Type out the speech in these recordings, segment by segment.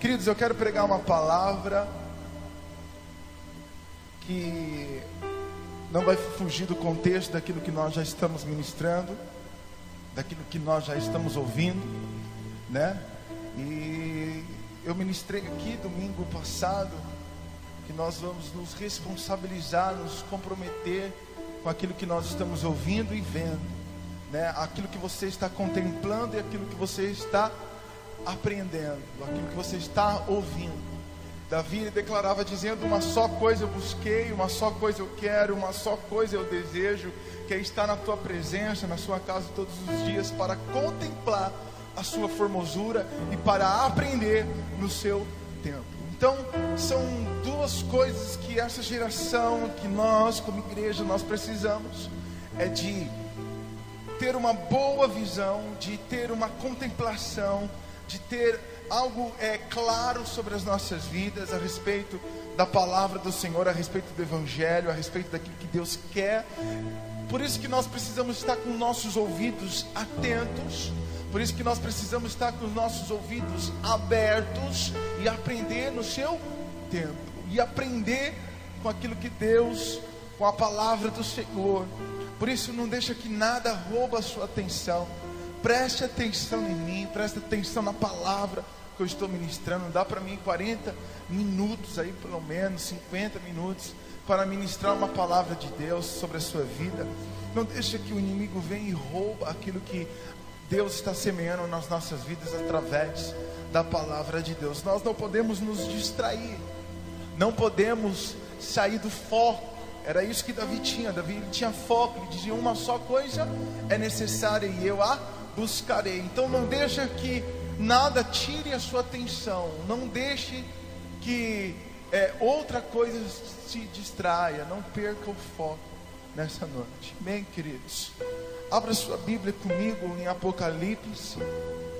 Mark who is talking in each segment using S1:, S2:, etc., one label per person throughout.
S1: Queridos, eu quero pregar uma palavra que não vai fugir do contexto daquilo que nós já estamos ministrando, daquilo que nós já estamos ouvindo, né? E eu ministrei aqui domingo passado que nós vamos nos responsabilizar, nos comprometer com aquilo que nós estamos ouvindo e vendo, né? Aquilo que você está contemplando e aquilo que você está aprendendo, aquilo que você está ouvindo. Davi declarava dizendo: uma só coisa eu busquei, uma só coisa eu quero, uma só coisa eu desejo, que é estar na tua presença, na sua casa todos os dias, para contemplar a sua formosura e para aprender no seu tempo. Então, são duas coisas que essa geração, que nós como igreja, nós precisamos, é de ter uma boa visão, de ter uma contemplação, de ter algo claro sobre as nossas vidas, a respeito da palavra do Senhor, a respeito do Evangelho, a respeito daquilo que Deus quer. Por isso que nós precisamos estar com nossos ouvidos atentos, por isso que nós precisamos estar com os nossos ouvidos abertos e aprender no seu tempo, e aprender com aquilo que Deus, com a palavra do Senhor. Por isso não deixa que nada rouba a sua atenção. Preste atenção em mim, preste atenção na palavra que eu estou ministrando. Dá para mim 40 minutos aí, pelo menos 50 minutos, para ministrar uma palavra de Deus sobre a sua vida. Não deixa que o inimigo venha e rouba aquilo que Deus está semeando nas nossas vidas através da palavra de Deus. Nós não podemos nos distrair, não podemos sair do foco. Era isso que Davi tinha. Davi tinha foco, ele dizia: uma só coisa é necessária e eu a buscarei. Então não deixa que nada tire a sua atenção, não deixe que outra coisa se distraia, não perca o foco nessa noite. Amém, queridos? Abra sua Bíblia comigo em Apocalipse,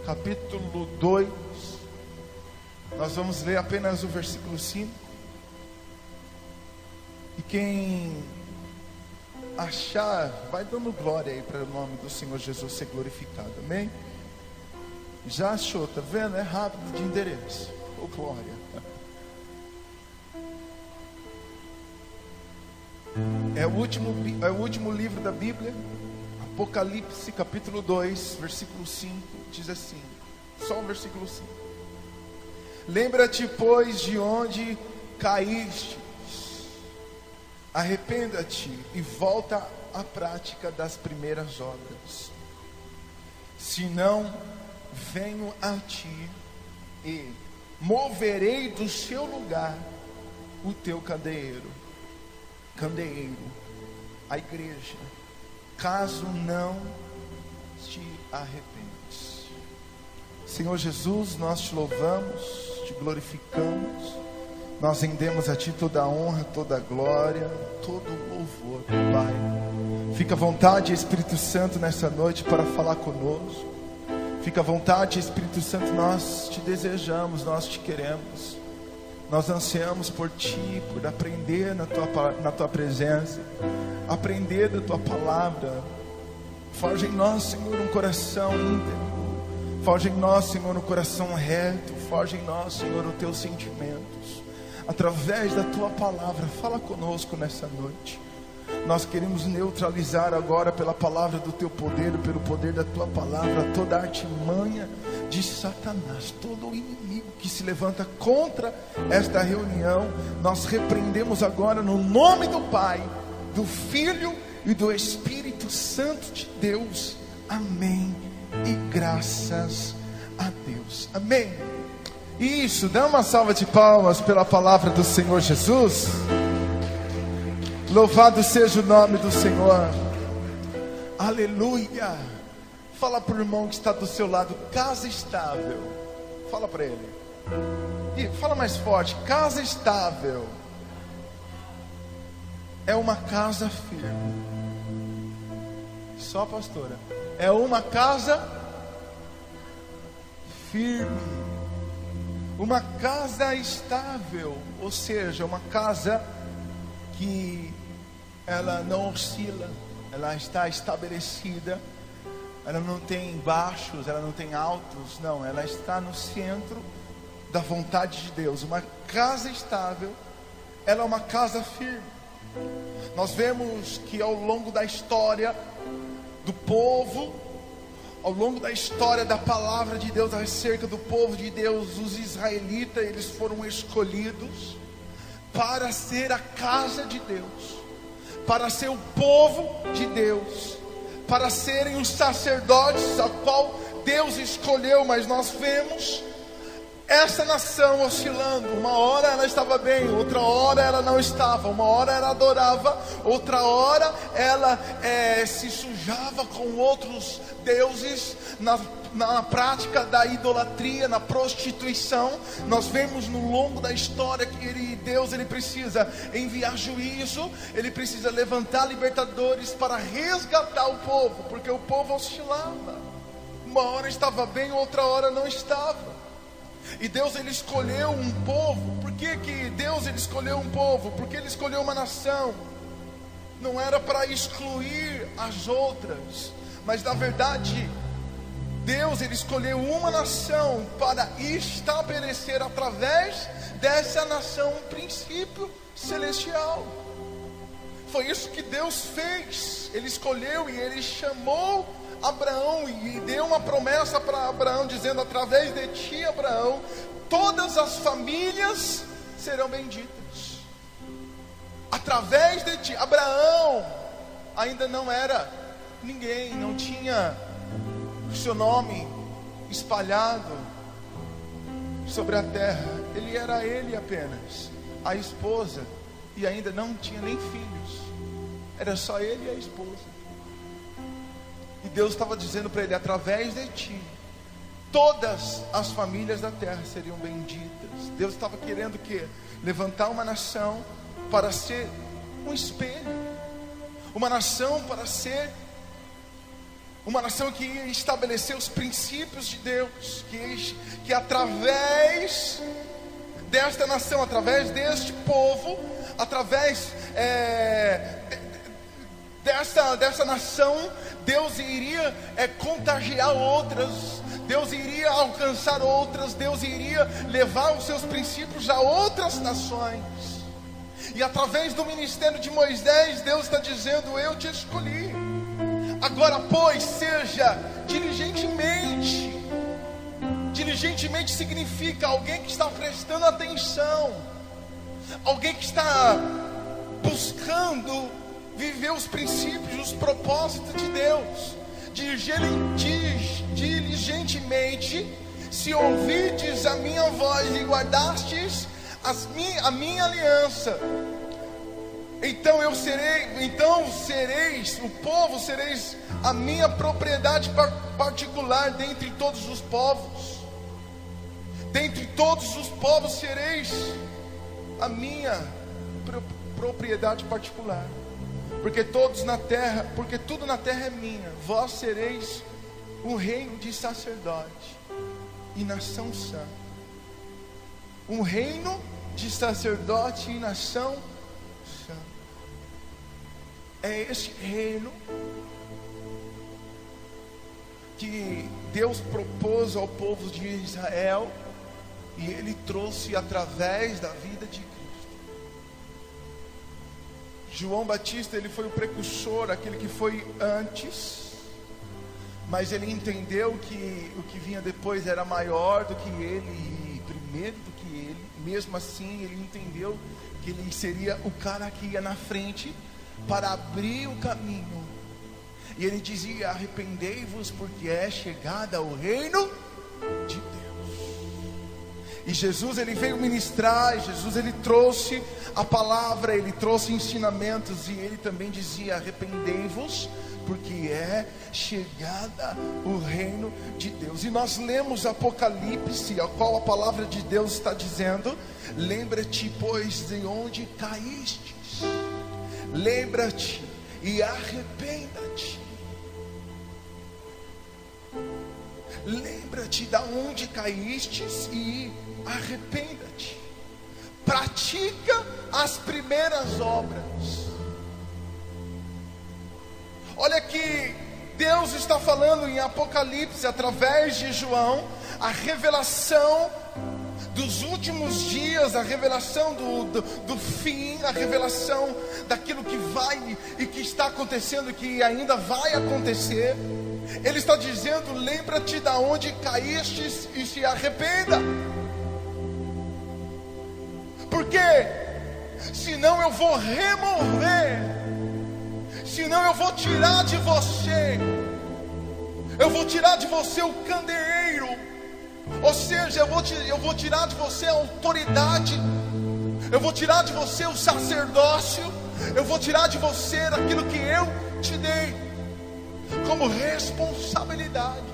S1: capítulo 2. Nós vamos ler apenas o versículo 5. E quem achar, vai dando glória aí para o nome do Senhor Jesus ser glorificado. Amém? Já achou, tá vendo? É rápido de endereço. Oh, glória. É o último livro da Bíblia. Apocalipse capítulo 2, versículo 5, diz assim, só o versículo 5. Lembra-te, pois, de onde caíste, arrependa-te e volta à prática das primeiras obras. Senão, venho a ti e moverei do seu lugar o teu candeeiro, a igreja, caso não te arrependes. Senhor Jesus, nós te louvamos, te glorificamos, nós rendemos a ti toda a honra, toda a glória, todo o louvor, Pai. Fica à vontade, Espírito Santo, nessa noite para falar conosco. Fica à vontade, Espírito Santo, nós te desejamos, nós te queremos. Nós ansiamos por ti, por aprender na tua presença, aprender da tua palavra. Forja em nós, Senhor, um coração íntegro. Forja em nós, Senhor, um coração reto. Forja em nós, Senhor, os teus sentimentos. Através da tua palavra, fala conosco nessa noite. Nós queremos neutralizar agora pela palavra do teu poder, pelo poder da tua palavra, toda a artimanha de Satanás, todo o inimigo que se levanta contra esta reunião. Nós repreendemos agora no nome do Pai, do Filho e do Espírito Santo de Deus. Amém e graças a Deus. Amém. Isso, dá uma salva de palmas pela palavra do Senhor Jesus. Louvado seja o nome do Senhor. Aleluia. Fala para o irmão que está do seu lado: casa estável. Fala para ele. E fala mais forte: casa estável é uma casa firme. Só, pastora. É uma casa firme, uma casa estável, ou seja, uma casa que ela não oscila, ela está estabelecida, ela não tem baixos, ela não tem altos, não, ela está no centro da vontade de Deus. Uma casa estável, ela é uma casa firme. Nós vemos que ao longo da história do povo, ao longo da história da palavra de Deus acerca do povo de Deus, os israelitas, eles foram escolhidos para ser a casa de Deus, para ser o povo de Deus, para serem os sacerdotes a qual Deus escolheu. Mas nós vemos essa nação oscilando. Uma hora ela estava bem, outra hora ela não estava. Uma hora ela adorava, outra hora ela se sujava com outros deuses, na prática da idolatria, na prostituição. Nós vemos no longo da história que Deus precisa enviar juízo, Ele precisa levantar libertadores para resgatar o povo, porque o povo oscilava. Uma hora estava bem, outra hora não estava. E Deus escolheu um povo. Por que Deus escolheu um povo? Porque Ele escolheu uma nação. Não era para excluir as outras, mas na verdade Deus escolheu uma nação para estabelecer através dessa nação um princípio celestial. Foi isso que Deus fez. Ele escolheu e Ele chamou Abraão e deu uma promessa para Abraão, dizendo: através de ti, Abraão, todas as famílias serão benditas. Através de ti. Abraão ainda não era ninguém, não tinha o seu nome espalhado sobre a terra. Ele era ele apenas, a esposa, e ainda não tinha nem filhos. Era só ele e a esposa. E Deus estava dizendo para ele: através de ti, todas as famílias da terra seriam benditas. Deus estava querendo levantar uma nação para ser um espelho, uma nação para ser uma nação que ia estabelecer os princípios de Deus, que através desta nação, através deste povo, através dessa nação, Deus iria contagiar outras, Deus iria alcançar outras, Deus iria levar os seus princípios a outras nações. E através do ministério de Moisés, Deus está dizendo: eu te escolhi. Agora, pois, seja diligentemente. Diligentemente significa alguém que está prestando atenção, alguém que está buscando viver os princípios, os propósitos de Deus. Diligentemente, se ouvirdes a minha voz e guardastes a minha aliança, então sereis o povo, sereis a minha propriedade particular dentre todos os povos. Dentre todos os povos sereis a minha propriedade particular. Porque tudo na terra é minha. Vós sereis um reino de sacerdote e nação santa. Um reino de sacerdote e nação santa. É esse reino que Deus propôs ao povo de Israel, e Ele trouxe através da vida de Cristo. João Batista, ele foi o precursor, aquele que foi antes, mas ele entendeu que o que vinha depois era maior do que ele, e primeiro do que ele. Mesmo assim, ele entendeu que ele seria o cara que ia na frente para abrir o caminho. E ele dizia: arrependei-vos, porque é chegada o reino de Deus. E Jesus, ele veio ministrar, Jesus, ele trouxe a palavra, ele trouxe ensinamentos, e ele também dizia: arrependei-vos, porque é chegada o reino de Deus. E nós lemos Apocalipse, a qual a palavra de Deus está dizendo: lembra-te, pois, de onde caístes, lembra-te e arrependa-te. Lembra-te de onde caístes e arrependa-te. Pratica as primeiras obras. Olha que Deus está falando em Apocalipse, através de João, a revelação dos últimos dias, a revelação do fim, a revelação daquilo que vai e que está acontecendo e que ainda vai acontecer. Ele está dizendo: lembra-te da onde caíste e se arrependa. Porque senão eu vou remover, senão eu vou tirar de você, o candeeiro. Ou seja, eu vou tirar de você a autoridade, eu vou tirar de você o sacerdócio, eu vou tirar de você aquilo que eu te dei como responsabilidade.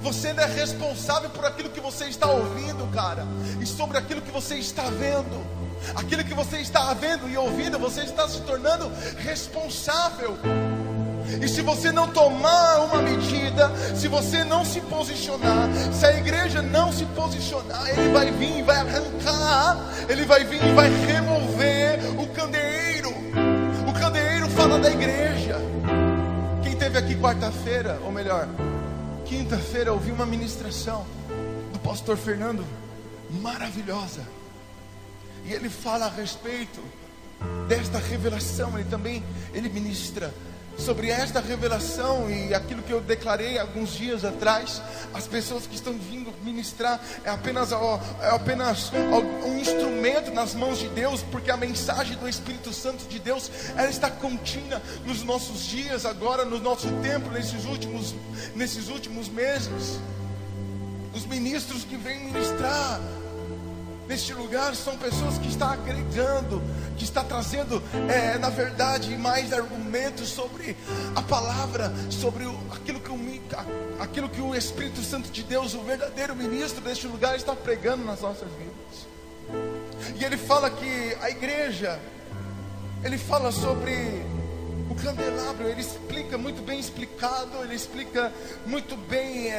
S1: Você não é responsável por aquilo que você está ouvindo, cara, e sobre aquilo que você está vendo. Aquilo que você está vendo e ouvindo, você está se tornando responsável. E se você não tomar uma medida, se você não se posicionar, se a igreja não se posicionar, ele vai vir e vai arrancar, ele vai vir e vai remover o candeeiro. O candeeiro fala da igreja. Quem esteve aqui quarta-feira, ou melhor, quinta-feira, ouvi uma ministração do pastor Fernando, maravilhosa. E ele fala a respeito desta revelação. Ele ministra sobre esta revelação e aquilo que eu declarei alguns dias atrás. As pessoas que estão vindo ministrar é apenas um instrumento nas mãos de Deus, porque a mensagem do Espírito Santo de Deus, ela está contínua nos nossos dias, agora no nosso tempo, nesses últimos meses. Os ministros que vêm ministrar neste lugar são pessoas que estão agregando, que está trazendo, na verdade, mais argumentos sobre a palavra, sobre aquilo que o Espírito Santo de Deus, o verdadeiro ministro deste lugar, está pregando nas nossas vidas. E ele fala que a igreja, ele fala sobre o candelabro, ele explica muito bem explicado, ele explica muito bem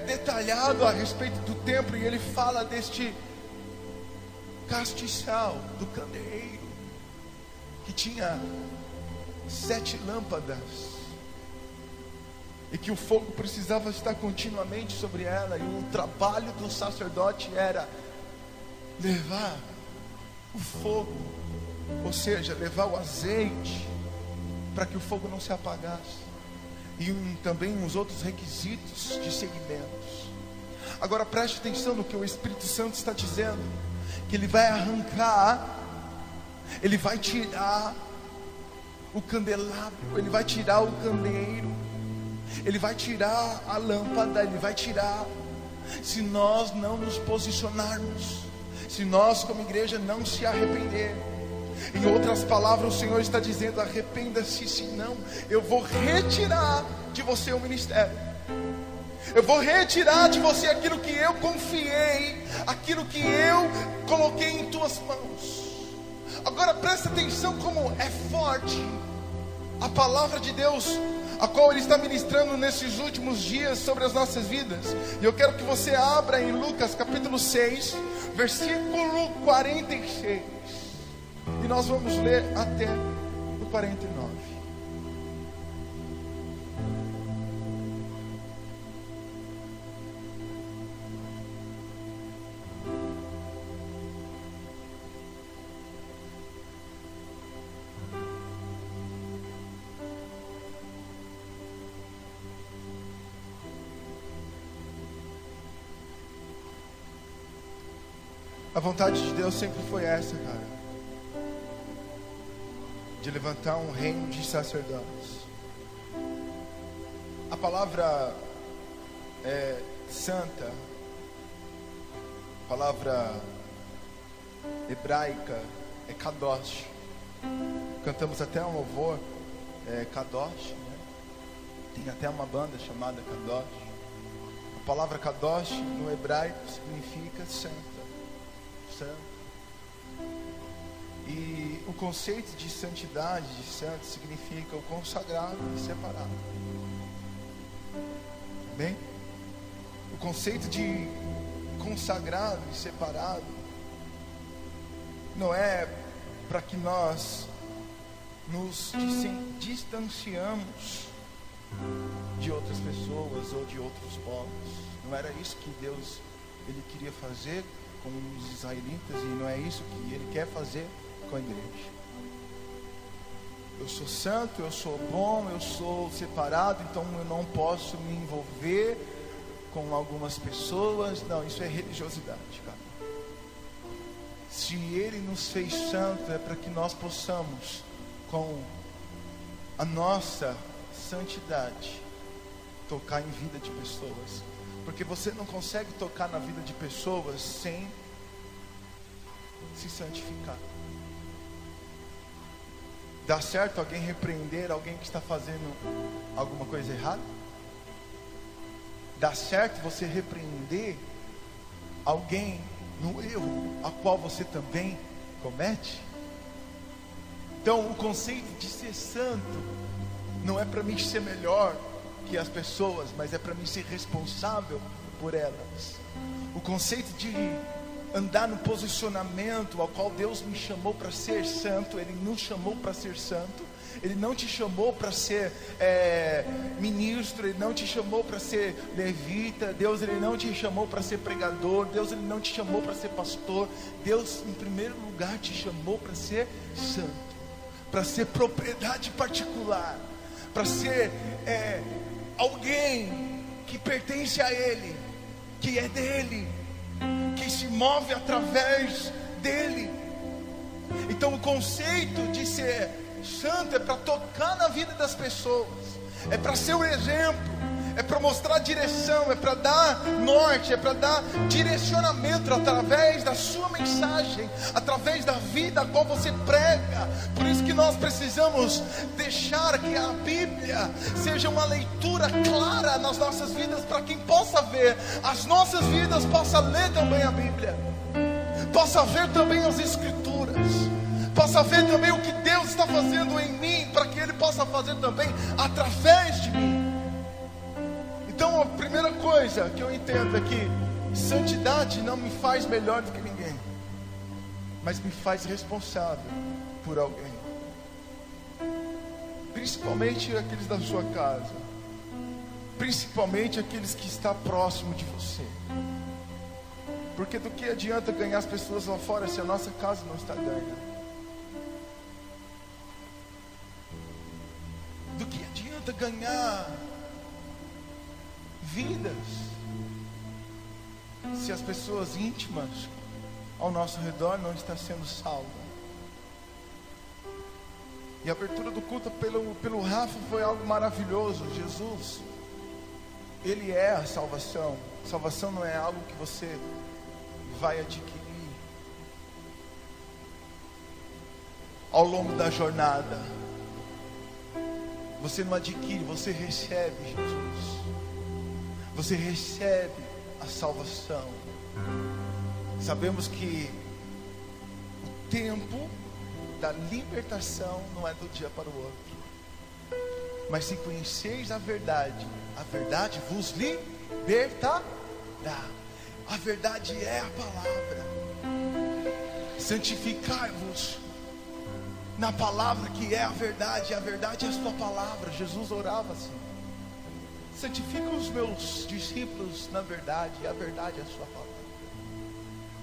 S1: detalhado a respeito do templo, e ele fala deste castiçal do candeeiro, que tinha 7 lâmpadas, e que o fogo precisava estar continuamente sobre ela, e o trabalho do sacerdote era levar o fogo, ou seja, levar o azeite, para que o fogo não se apagasse, e também uns outros requisitos de segmentos. Agora preste atenção no que o Espírito Santo está dizendo, que ele vai arrancar, ele vai tirar o candelabro, ele vai tirar o candeeiro, ele vai tirar a lâmpada, ele vai tirar, se nós não nos posicionarmos, se nós como igreja não se arrepender. Em outras palavras, o Senhor está dizendo: arrependa-se, senão eu vou retirar de você o ministério, eu vou retirar de você aquilo que eu confiei, aquilo que eu coloquei em tuas mãos. Agora presta atenção como é forte a palavra de Deus, a qual Ele está ministrando nesses últimos dias sobre as nossas vidas. E eu quero que você abra em Lucas capítulo 6, versículo 46. E nós vamos ler até o 49. A vontade de Deus sempre foi essa, cara, de levantar um reino de sacerdotes. A palavra santa, a palavra hebraica é kadosh. Cantamos até um louvor, kadosh, né? Tem até uma banda chamada kadosh. A palavra kadosh no hebraico significa santa, santo. E o conceito de santidade, de santo, significa o consagrado e separado. Bem, o conceito de consagrado e separado não é para que nós nos distanciamos de outras pessoas ou de outros povos. Não era isso que Deus Ele queria fazer com os israelitas, e não é isso que Ele quer fazer com a igreja. Eu sou santo, eu sou bom, eu sou separado, então eu não posso me envolver com algumas pessoas. Não, isso é religiosidade, cara. Se Ele nos fez santo, é para que nós possamos, com a nossa santidade, tocar em vida de pessoas. Porque você não consegue tocar na vida de pessoas sem se santificar. Dá certo alguém repreender alguém que está fazendo alguma coisa errada? Dá certo você repreender alguém no erro a qual você também comete? Então o conceito de ser santo não é para mim ser melhor que as pessoas, mas é para mim ser responsável por elas. O conceito de andar no posicionamento ao qual Deus me chamou para ser santo. Ele nos chamou para ser santo. Ele não te chamou para ser ministro. Ele não te chamou para ser levita. Deus, Ele não te chamou para ser pregador. Deus, Ele não te chamou para ser pastor. Deus, em primeiro lugar, te chamou para ser santo, para ser propriedade particular, para ser alguém que pertence a Ele, que é dele, que se move através dele. Então o conceito de ser santo é para tocar na vida das pessoas, é para ser um exemplo, é para mostrar direção, é para dar norte, é para dar direcionamento através da sua mensagem, através da vida a qual você prega. Por isso que nós precisamos deixar que a Bíblia seja uma leitura clara nas nossas vidas, para quem possa ver as nossas vidas, possa ler também a Bíblia, possa ver também as Escrituras, possa ver também o que Deus está fazendo em mim, para que Ele possa fazer também através de mim. Então a primeira coisa que eu entendo é que santidade não me faz melhor do que ninguém, mas me faz responsável por alguém, principalmente aqueles da sua casa, principalmente aqueles que estão próximo de você. Porque do que adianta ganhar as pessoas lá fora se a nossa casa não está ganha? Do que adianta ganhar vidas se as pessoas íntimas ao nosso redor não estão sendo salvas? E a abertura do culto pelo Rafa foi algo maravilhoso. Jesus, Ele é a salvação. Salvação não é algo que você vai adquirir ao longo da jornada. Você não adquire, você recebe Jesus. Você recebe a salvação. Sabemos que o tempo da libertação não é do dia para o outro. Mas se conheceis a verdade vos libertará. A verdade é a palavra. Santificai-vos na palavra que é a verdade é a sua palavra. Jesus orava assim: santifica os meus discípulos na verdade, e a verdade é a sua palavra.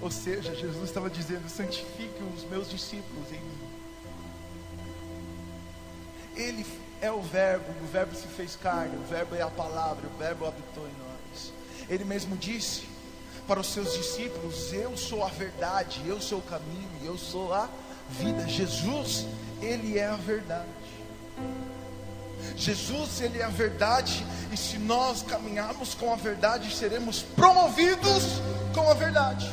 S1: Ou seja, Jesus estava dizendo: santifique os meus discípulos em mim. Ele é o verbo se fez carne, o verbo é a palavra, o verbo habitou em nós. Ele mesmo disse para os seus discípulos: eu sou a verdade, eu sou o caminho, eu sou a vida. Jesus, Ele é a verdade. Jesus, Ele é a verdade. E se nós caminharmos com a verdade, seremos promovidos com a verdade.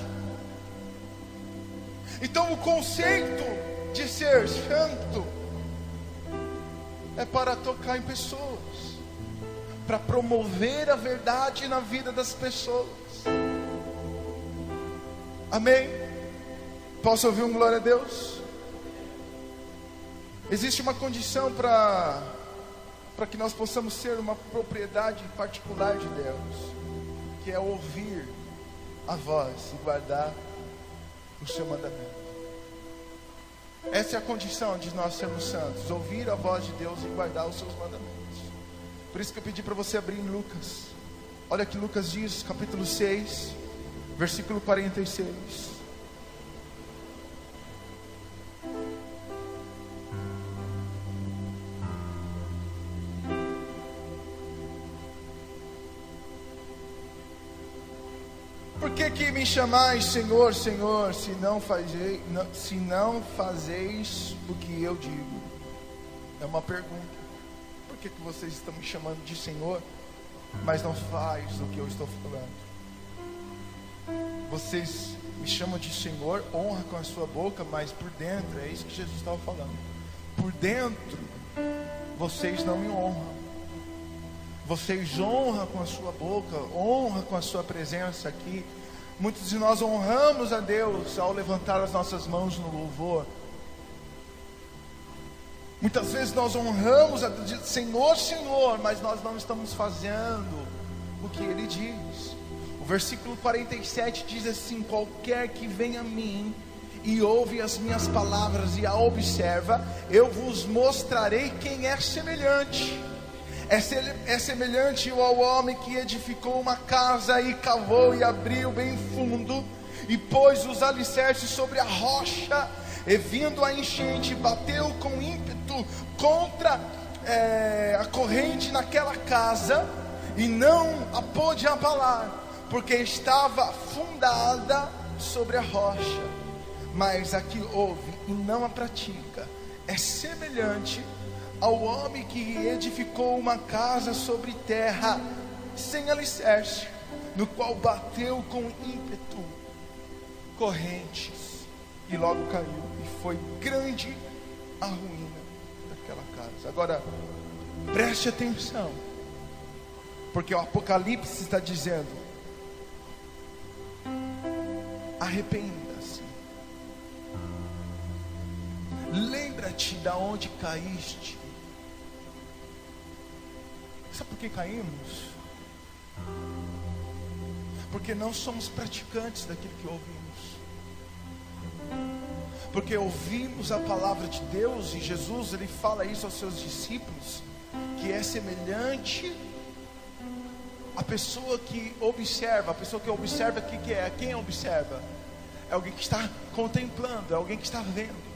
S1: Então o conceito de ser santo é para tocar em pessoas, para promover a verdade na vida das pessoas. Amém? Posso ouvir um glória a Deus? Existe uma condição para que nós possamos ser uma propriedade particular de Deus, que é ouvir a voz e guardar o seu mandamento. Essa é a condição de nós sermos santos: ouvir a voz de Deus e guardar os seus mandamentos. Por isso que eu pedi para você abrir em Lucas. Olha que Lucas diz, capítulo 6, Versículo 46. Por que me chamais Senhor, Senhor, se não fazeis o que eu digo? É uma pergunta. Por que vocês estão me chamando de Senhor, mas não faz o que eu estou falando? Vocês me chamam de Senhor, honra com a sua boca, mas por dentro, é isso que Jesus estava falando, por dentro, vocês não me honram. Vocês honram com a sua boca, honram com a sua presença aqui. Muitos de nós honramos a Deus ao levantar as nossas mãos no louvor. Muitas vezes nós honramos a Deus, Senhor, Senhor, mas nós não estamos fazendo o que Ele diz. O versículo 47 diz assim: qualquer que vem a mim e ouve as minhas palavras e a observa, eu vos mostrarei quem é semelhante. É semelhante ao homem que edificou uma casa e cavou e abriu bem fundo e pôs os alicerces sobre a rocha, e vindo a enchente, bateu com ímpeto contra a corrente naquela casa, e não a pôde abalar, porque estava fundada sobre a rocha. Mas a que ouve e não a pratica é semelhante ao homem que edificou uma casa sobre terra sem alicerce, no qual bateu com ímpeto correntes, e logo caiu, e foi grande a ruína daquela casa. Agora, preste atenção, porque o Apocalipse está dizendo: arrependa-se, lembra-te da onde caíste. Sabe por que caímos? Porque não somos praticantes daquilo que ouvimos. Porque ouvimos a palavra de Deus, e Jesus, Ele fala isso aos seus discípulos, que é semelhante à pessoa que observa. A pessoa que observa, o que é? Quem observa? É alguém que está contemplando, é alguém que está vendo.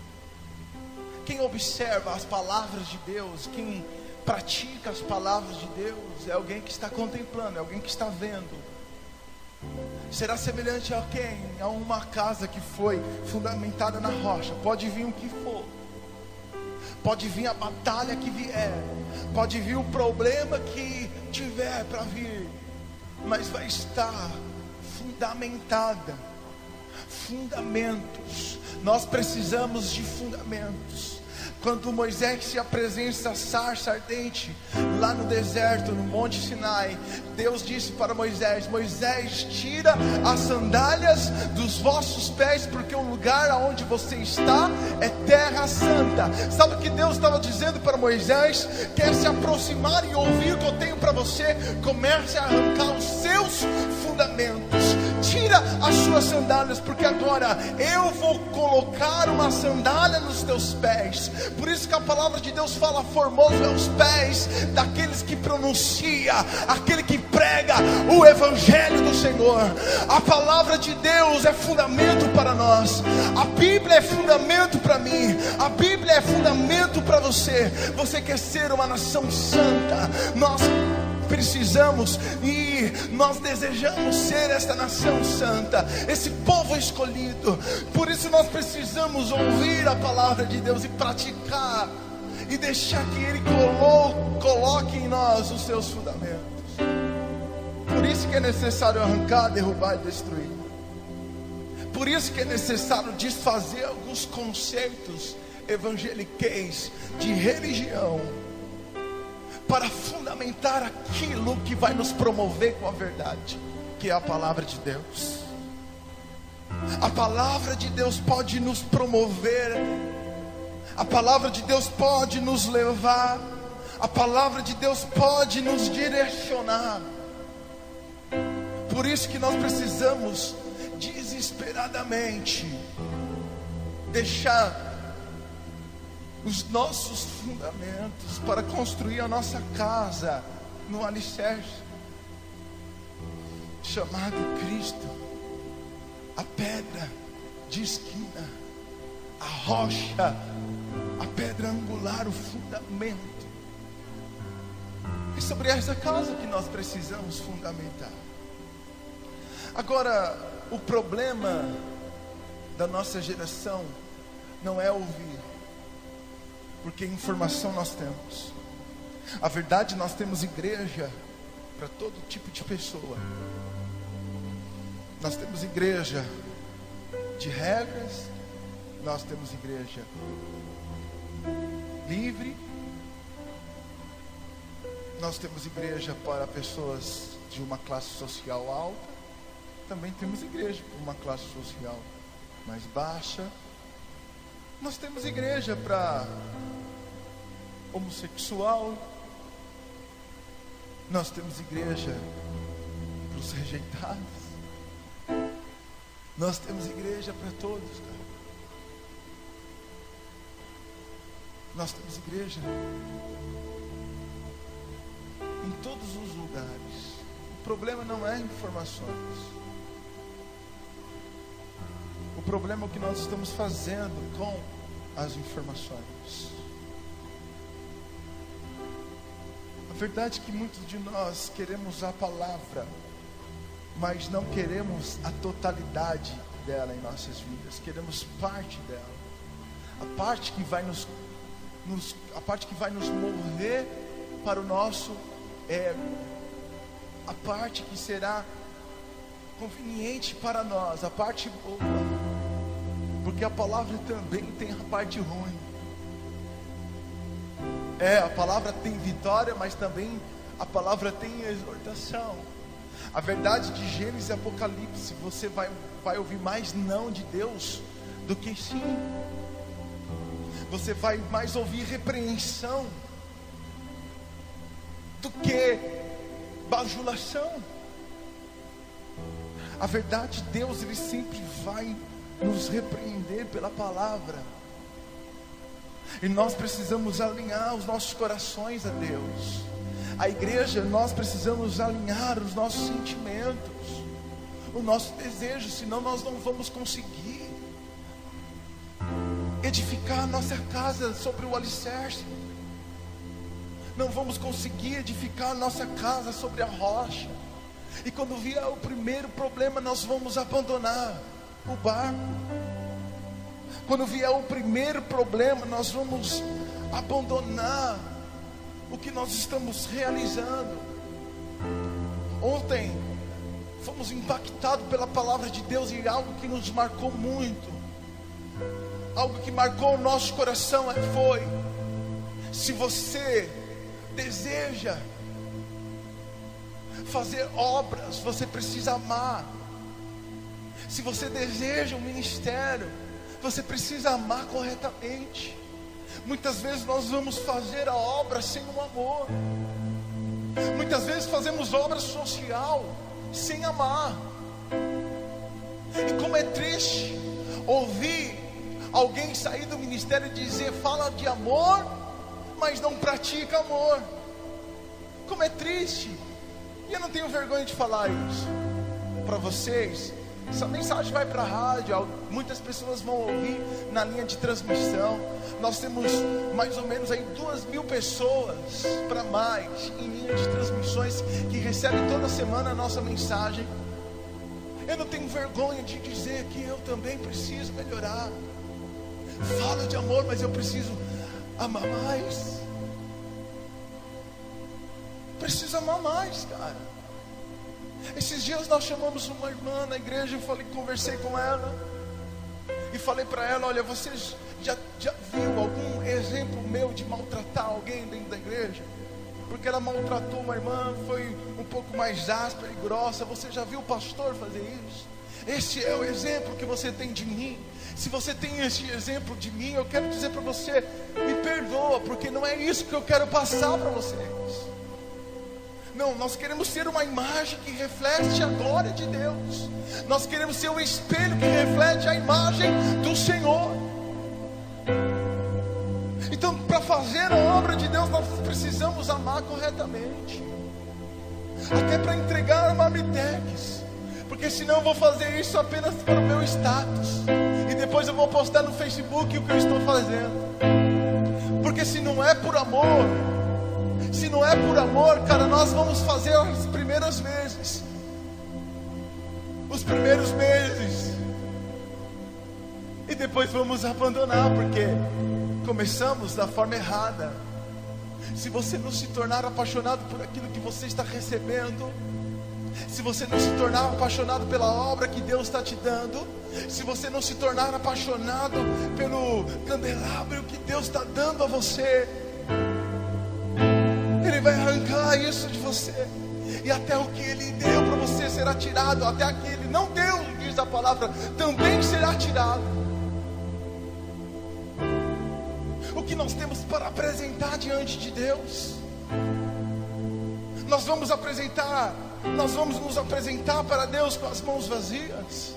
S1: Quem observa as palavras de Deus, quem pratica as palavras de Deus, é alguém que está contemplando, é alguém que está vendo. Será semelhante a quem? A uma casa que foi fundamentada na rocha. Pode vir o que for, pode vir a batalha que vier, pode vir o problema que tiver para vir, mas vai estar fundamentada. Fundamentos. Nós precisamos de fundamentos. Quando Moisés se apresenta a sarça ardente lá no deserto, no Monte Sinai, Deus disse para Moisés: Moisés, tira as sandálias dos vossos pés, porque o lugar aonde você está é terra santa. Sabe o que Deus estava dizendo para Moisés? Quer se aproximar e ouvir o que eu tenho para você? Comece a arrancar os seus fundamentos. Tira as suas sandálias, porque agora eu vou colocar uma sandália nos teus pés. Por isso que a palavra de Deus fala: formoso é os pés daqueles que pronuncia, aquele que prega o evangelho do Senhor. A palavra de Deus é fundamento para nós. A Bíblia é fundamento para mim. A Bíblia é fundamento para você. Você quer ser uma nação santa? Nós precisamos e nós desejamos ser esta nação santa, esse povo escolhido. Por isso nós precisamos ouvir a palavra de Deus e praticar, e deixar que Ele coloque em nós os seus fundamentos. Por isso que é necessário arrancar, derrubar e destruir. Por isso que é necessário desfazer alguns conceitos evangeliqueis de religião, para fundamentar aquilo que vai nos promover com a verdade, que é a palavra de Deus. A palavra de Deus pode nos promover, a palavra de Deus pode nos levar, a palavra de Deus pode nos direcionar. Por isso que nós precisamos desesperadamente deixar os nossos fundamentos para construir a nossa casa no alicerce chamado Cristo. a pedra de esquina, a rocha, a pedra angular, o fundamento. É sobre essa casa que nós precisamos fundamentar. Agora, o problema da nossa geração não é ouvir, porque informação nós temos. A verdade, nós temos igreja para todo tipo de pessoa. Nós temos igreja de regras, nós temos igreja livre, nós temos igreja para pessoas de uma classe social alta, também temos igreja para uma classe social mais baixa. Nós temos igreja para homossexual, nós temos igreja para os rejeitados, nós temos igreja para todos, cara. Nós temos igreja em todos os lugares. O problema não é informações. O problema é o que nós estamos fazendo com as informações. A verdade é que muitos de nós queremos a palavra, mas não queremos a totalidade dela em nossas vidas. Queremos parte dela, a parte que vai nos mover para o nosso ego, a parte que será conveniente para nós, a parte boa, porque a palavra também tem a parte ruim. A palavra tem vitória, mas também a palavra tem exortação. A verdade de Gênesis e Apocalipse, você vai ouvir mais não de Deus do que sim. Você vai mais ouvir repreensão do que bajulação. A verdade de Deus, Ele sempre vai nos repreender pela palavra. E nós precisamos alinhar os nossos corações a Deus. A igreja, nós precisamos alinhar os nossos sentimentos, o nosso desejo, senão nós não vamos conseguir edificar a nossa casa sobre o alicerce. Não vamos conseguir edificar a nossa casa sobre a rocha. E quando vier o primeiro problema, nós vamos abandonar o barco. Quando vier o primeiro problema, nós vamos abandonar o que nós estamos realizando. Ontem fomos impactados pela palavra de Deus e algo que nos marcou muito, algo que marcou o nosso coração foi: se você deseja fazer obras, você precisa amar. Se você deseja um ministério, você precisa amar corretamente. Muitas vezes nós vamos fazer a obra sem o amor. Muitas vezes fazemos obra social sem amar. E como é triste ouvir alguém sair do ministério e dizer, fala de amor, mas não pratica amor. Como é triste. E eu não tenho vergonha de falar isso para vocês. Essa mensagem vai para a rádio, muitas pessoas vão ouvir na linha de transmissão. Nós temos mais ou menos aí 2.000 pessoas para mais em linha de transmissões que recebem toda semana a nossa mensagem. Eu não tenho vergonha de dizer que eu também preciso melhorar. Falo de amor, mas eu preciso amar mais. Preciso amar mais, cara. Esses dias nós chamamos uma irmã na igreja, conversei com ela e falei para ela, olha, você já viu algum exemplo meu de maltratar alguém dentro da igreja? Porque ela maltratou uma irmã, foi um pouco mais áspera e grossa. Você já viu o pastor fazer isso? Esse é o exemplo que você tem de mim. Se você tem esse exemplo de mim, eu quero dizer para você, me perdoa, porque não é isso que eu quero passar para vocês. Não, nós queremos ser uma imagem que reflete a glória de Deus. Nós queremos ser um espelho que reflete a imagem do Senhor. Então, para fazer a obra de Deus, nós precisamos amar corretamente. Até para entregar marmitex, Porque senão eu vou fazer isso apenas para o meu status, e depois eu vou postar no Facebook o que eu estou fazendo. Porque se não é por amor, cara, nós vamos fazer as primeiras vezes, os primeiros meses, e depois vamos abandonar, porque começamos da forma errada. Se você não se tornar apaixonado por aquilo que você está recebendo, se você não se tornar apaixonado pela obra que Deus está te dando, se você não se tornar apaixonado pelo candelabro que Deus está dando a você, Ele vai arrancar isso de você. E até o que Ele deu para você será tirado. Até o que Ele não deu, diz a palavra, também será tirado. O que nós temos para apresentar diante de Deus? Nós vamos nos apresentar para Deus com as mãos vazias.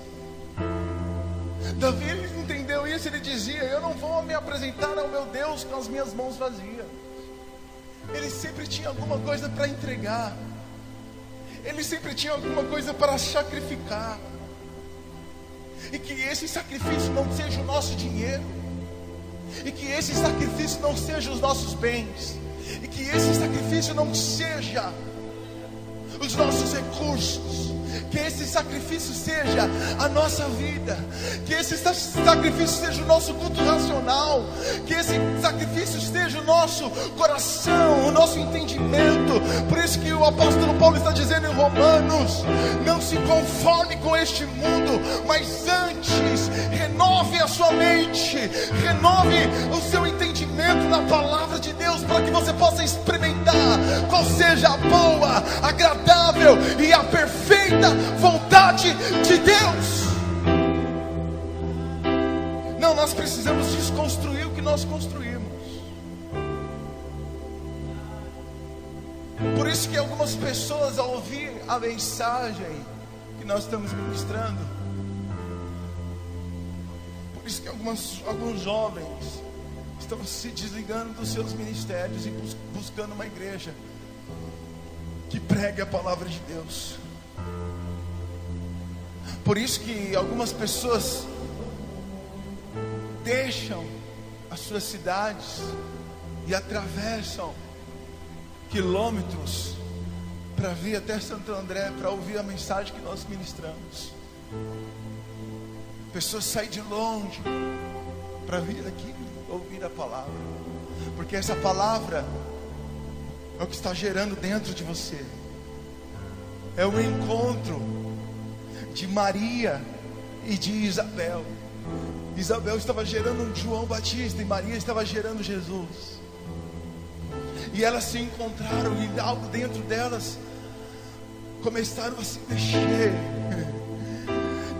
S1: Davi, ele entendeu isso. Ele dizia: eu não vou me apresentar ao meu Deus com as minhas mãos vazias. Ele sempre tinha alguma coisa para entregar. Ele sempre tinha alguma coisa para sacrificar. E que esse sacrifício não seja o nosso dinheiro, e que esse sacrifício não seja os nossos bens, e que esse sacrifício não seja os nossos recursos, que esse sacrifício seja a nossa vida, que esse sacrifício seja o nosso culto racional, que esse sacrifício seja o nosso coração, o nosso entendimento. Por isso que o apóstolo Paulo está dizendo em Romanos: não se conforme com este mundo, mas antes renove a sua mente, renove o seu entendimento na palavra de Deus, para que você possa experimentar qual seja a boa, agradável e a perfeita vontade de Deus. Não, nós precisamos desconstruir o que nós construímos. Por isso que algumas pessoas, ao ouvir a mensagem que nós estamos ministrando, por isso que alguns jovens estão se desligando dos seus ministérios e buscando uma igreja que pregue a palavra de Deus. Por isso que algumas pessoas deixam as suas cidades e atravessam quilômetros para vir até Santo André para ouvir a mensagem que nós ministramos. Pessoas saem de longe para vir aqui ouvir a palavra, porque essa palavra é o que está gerando dentro de você. É o encontro de Maria e de Isabel. Isabel estava gerando um João Batista e Maria estava gerando Jesus. E elas se encontraram e algo dentro delas começaram a se mexer.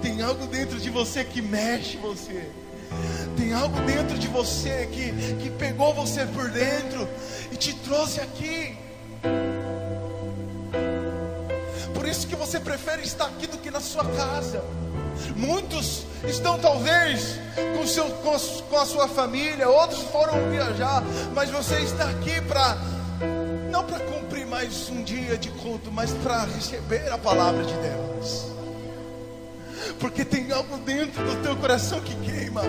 S1: Tem algo dentro de você que mexe você. Tem algo dentro de você que pegou você por dentro e te trouxe aqui. Por isso que você prefere estar aqui do que na sua casa. Muitos estão talvez com a sua família, outros foram viajar, mas você está aqui não para cumprir mais um dia de culto, mas para receber a palavra de Deus. Porque tem algo dentro do teu coração que queima.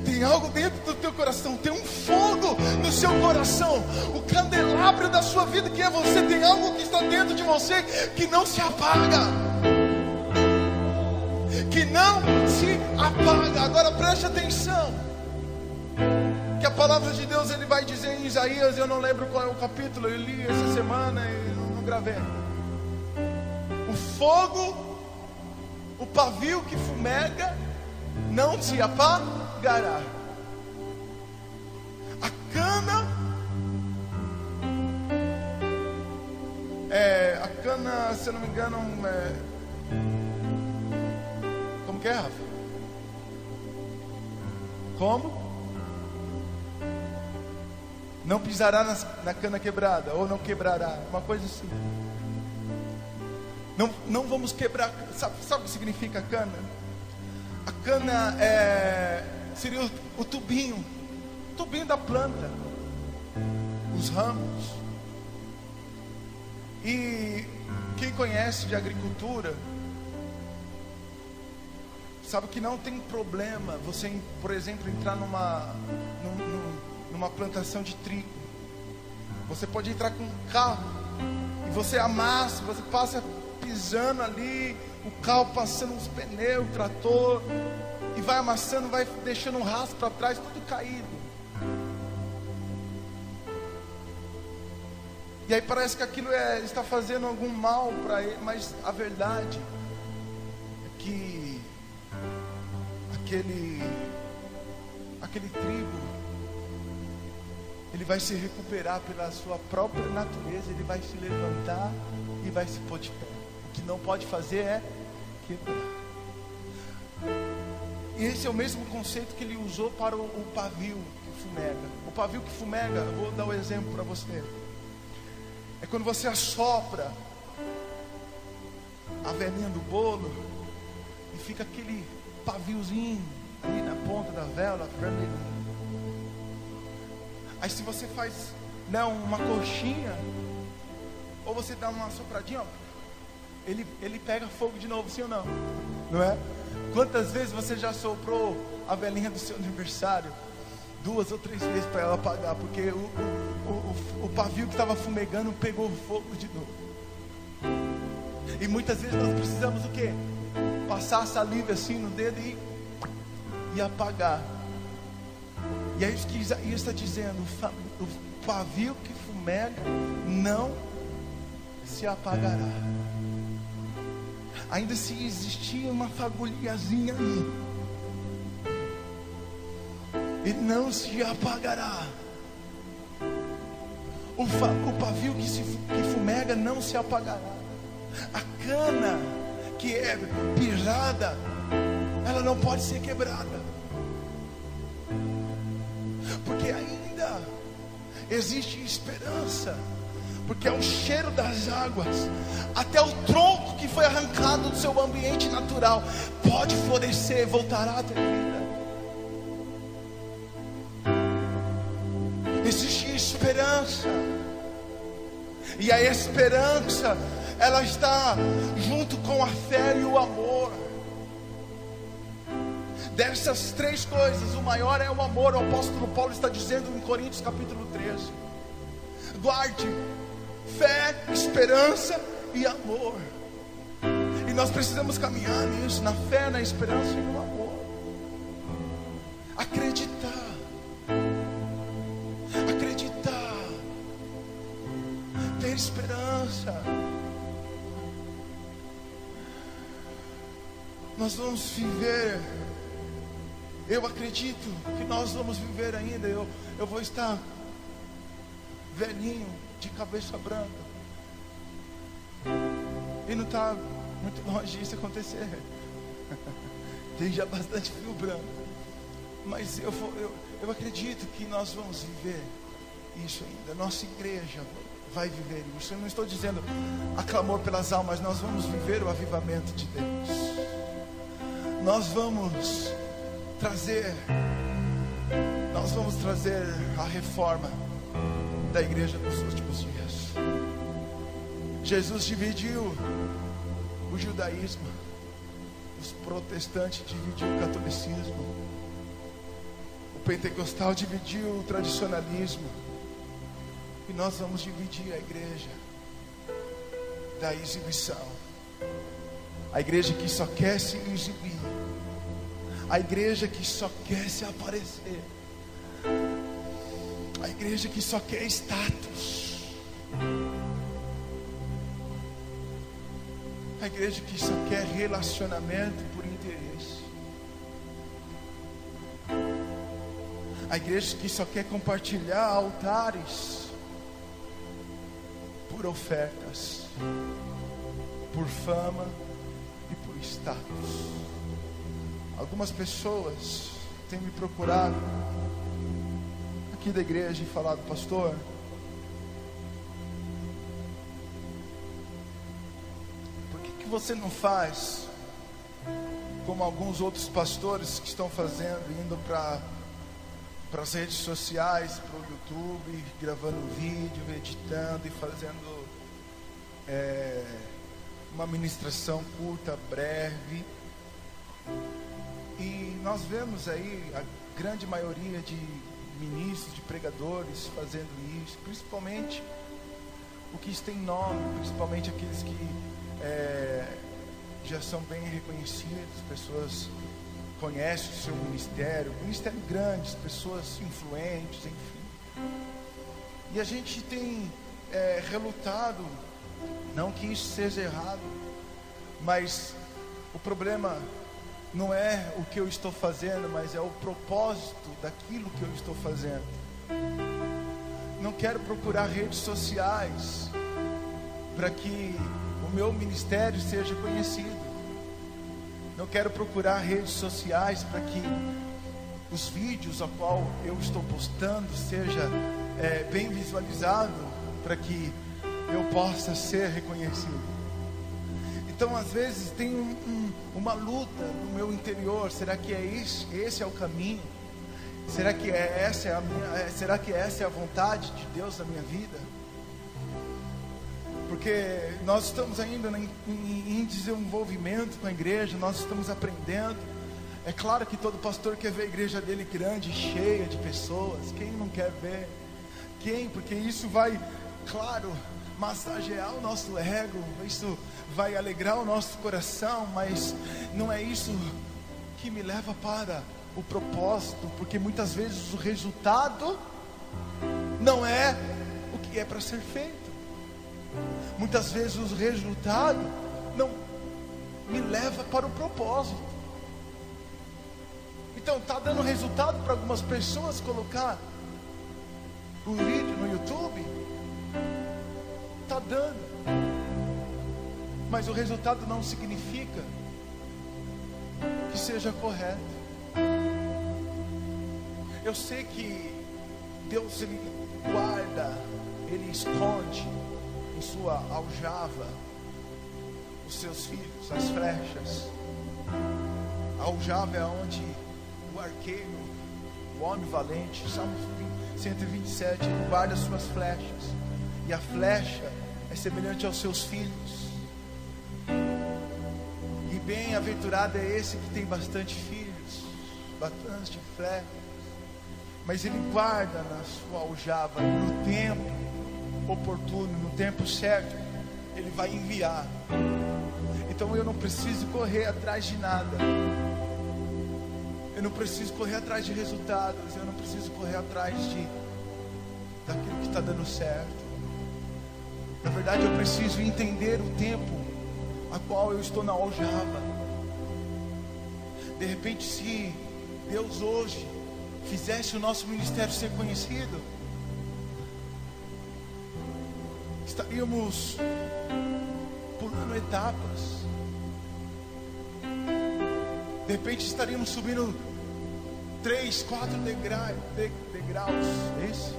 S1: Tem algo dentro do teu coração, tem um fogo no seu coração. O candelabro da sua vida, que é você, tem algo que está dentro de você que não se apaga. Que não se apaga. Agora preste atenção, que a palavra de Deus, ele vai dizer em Isaías, eu não lembro qual é o capítulo, eu li essa semana e não gravei. O fogo, o pavio que fumega não se apagará. A cana, se eu não me engano, como que é, Rafa? Como? Não pisará na cana quebrada, ou não quebrará, uma coisa assim. Não vamos quebrar. Sabe o que significa cana? A cana seria o tubinho da planta, os ramos. E quem conhece de agricultura Sabe que não tem problema você, por exemplo, entrar numa plantação de trigo. Você pode entrar com um carro e você amassa, você passa pisando ali, o carro passando os pneus, o trator, e vai amassando, vai deixando um rastro para trás, tudo caído. E aí parece que aquilo está fazendo algum mal para ele, mas a verdade é que aquele trigo, ele vai se recuperar pela sua própria natureza, ele vai se levantar e vai se pôr de pé. O que não pode fazer é quebrar. E esse é o mesmo conceito que ele usou para o pavio que fumega. O pavio que fumega, eu vou dar um exemplo para você. É quando você assopra a velinha do bolo e fica aquele paviozinho ali na ponta da vela, vermelhinho. Aí se você faz, né, uma coxinha, ou você dá uma sopradinha, ó, ele pega fogo de novo, sim ou não? Não é? Quantas vezes você já soprou a velinha do seu aniversário? 2 ou 3 vezes para ela apagar, porque o pavio que estava fumegando pegou fogo de novo. E muitas vezes nós precisamos o quê? Passar a saliva assim no dedo e apagar. E é isso que Isaías está dizendo: o pavio que fumega não se apagará. Ainda se existia uma fagulhazinha aí, ele não se apagará. O pavio que fumega não se apagará. A cana que é pisada, ela não pode ser quebrada, porque ainda existe esperança. Porque é o cheiro das águas, até o tronco que foi arrancado do seu ambiente natural pode florescer, voltará a ter vida. Existe esperança, e a esperança, ela está junto com a fé e o amor. Dessas 3 coisas, o maior é o amor. O apóstolo Paulo está dizendo em Coríntios capítulo 13: guarde fé, esperança e amor. E nós precisamos caminhar nisso, na fé, na esperança e no amor. Acreditar, ter esperança. Nós vamos viver. Eu acredito que nós vamos viver ainda. Eu vou estar velhinho, de cabeça branca, e não está muito longe disso acontecer. Tem já bastante fio branco, mas eu acredito que nós vamos viver isso ainda. Nossa igreja vai viver isso. Eu não estou dizendo a clamor pelas almas, nós vamos viver o avivamento de Deus. Nós vamos trazer a reforma da igreja dos últimos dias. Jesus dividiu o judaísmo, os protestantes dividiu o catolicismo, o pentecostal dividiu o tradicionalismo, e nós vamos dividir a igreja da exibição. A igreja que só quer se exibir, a igreja que só quer se aparecer, a igreja que só quer status, a igreja que só quer relacionamento por interesse, a igreja que só quer compartilhar altares por ofertas, por fama e por status. Algumas pessoas têm me procurado aqui da igreja e falado: pastor, por que você não faz como alguns outros pastores que estão fazendo, indo para as redes sociais, para o YouTube, gravando vídeo, editando e fazendo uma ministração curta, breve, nós vemos aí a grande maioria de ministros, de pregadores fazendo isso, principalmente o que tem nome, principalmente aqueles que já são bem reconhecidos, pessoas conhecem o seu ministério grande, pessoas influentes, enfim. E a gente tem relutado, não que isso seja errado, mas o problema não é o que eu estou fazendo, mas é o propósito daquilo que eu estou fazendo. Não quero procurar redes sociais para que o meu ministério seja conhecido. Não quero procurar redes sociais para que os vídeos a qual eu estou postando seja bem visualizado, para que eu possa ser reconhecido. Então, às vezes, tem uma luta no meu interior. Será que esse é o caminho? Será que essa é a vontade de Deus na minha vida? Porque nós estamos ainda em desenvolvimento com a igreja, nós estamos aprendendo. É claro que todo pastor quer ver a igreja dele grande, cheia de pessoas. Quem não quer ver? Quem? Porque isso vai, claro, massagear o nosso ego, isso vai alegrar o nosso coração, mas não é isso que me leva para o propósito, porque muitas vezes o resultado não é o que é para ser feito. Muitas vezes o resultado não me leva para o propósito. Então está dando resultado para algumas pessoas colocar um vídeo no YouTube, está dando, mas o resultado não significa que seja correto. Eu sei que Deus, Ele guarda, Ele esconde em sua aljava os seus filhos, as flechas. A aljava é onde o arqueiro, o homem valente, Salmo 127, ele guarda as suas flechas. E a flecha é semelhante aos seus filhos. E bem-aventurado é esse que tem bastante filhos, bastante flechas. Mas ele guarda na sua aljava, no tempo oportuno, no tempo certo, ele vai enviar. Então eu não preciso correr atrás de nada. Eu não preciso correr atrás de resultados. Eu não preciso correr atrás daquilo que está dando certo. Na verdade, eu preciso entender o tempo a qual eu estou na aljava. De repente, se Deus hoje fizesse o nosso ministério ser conhecido, estaríamos pulando etapas. De repente estaríamos subindo 3, 4 degraus. É isso?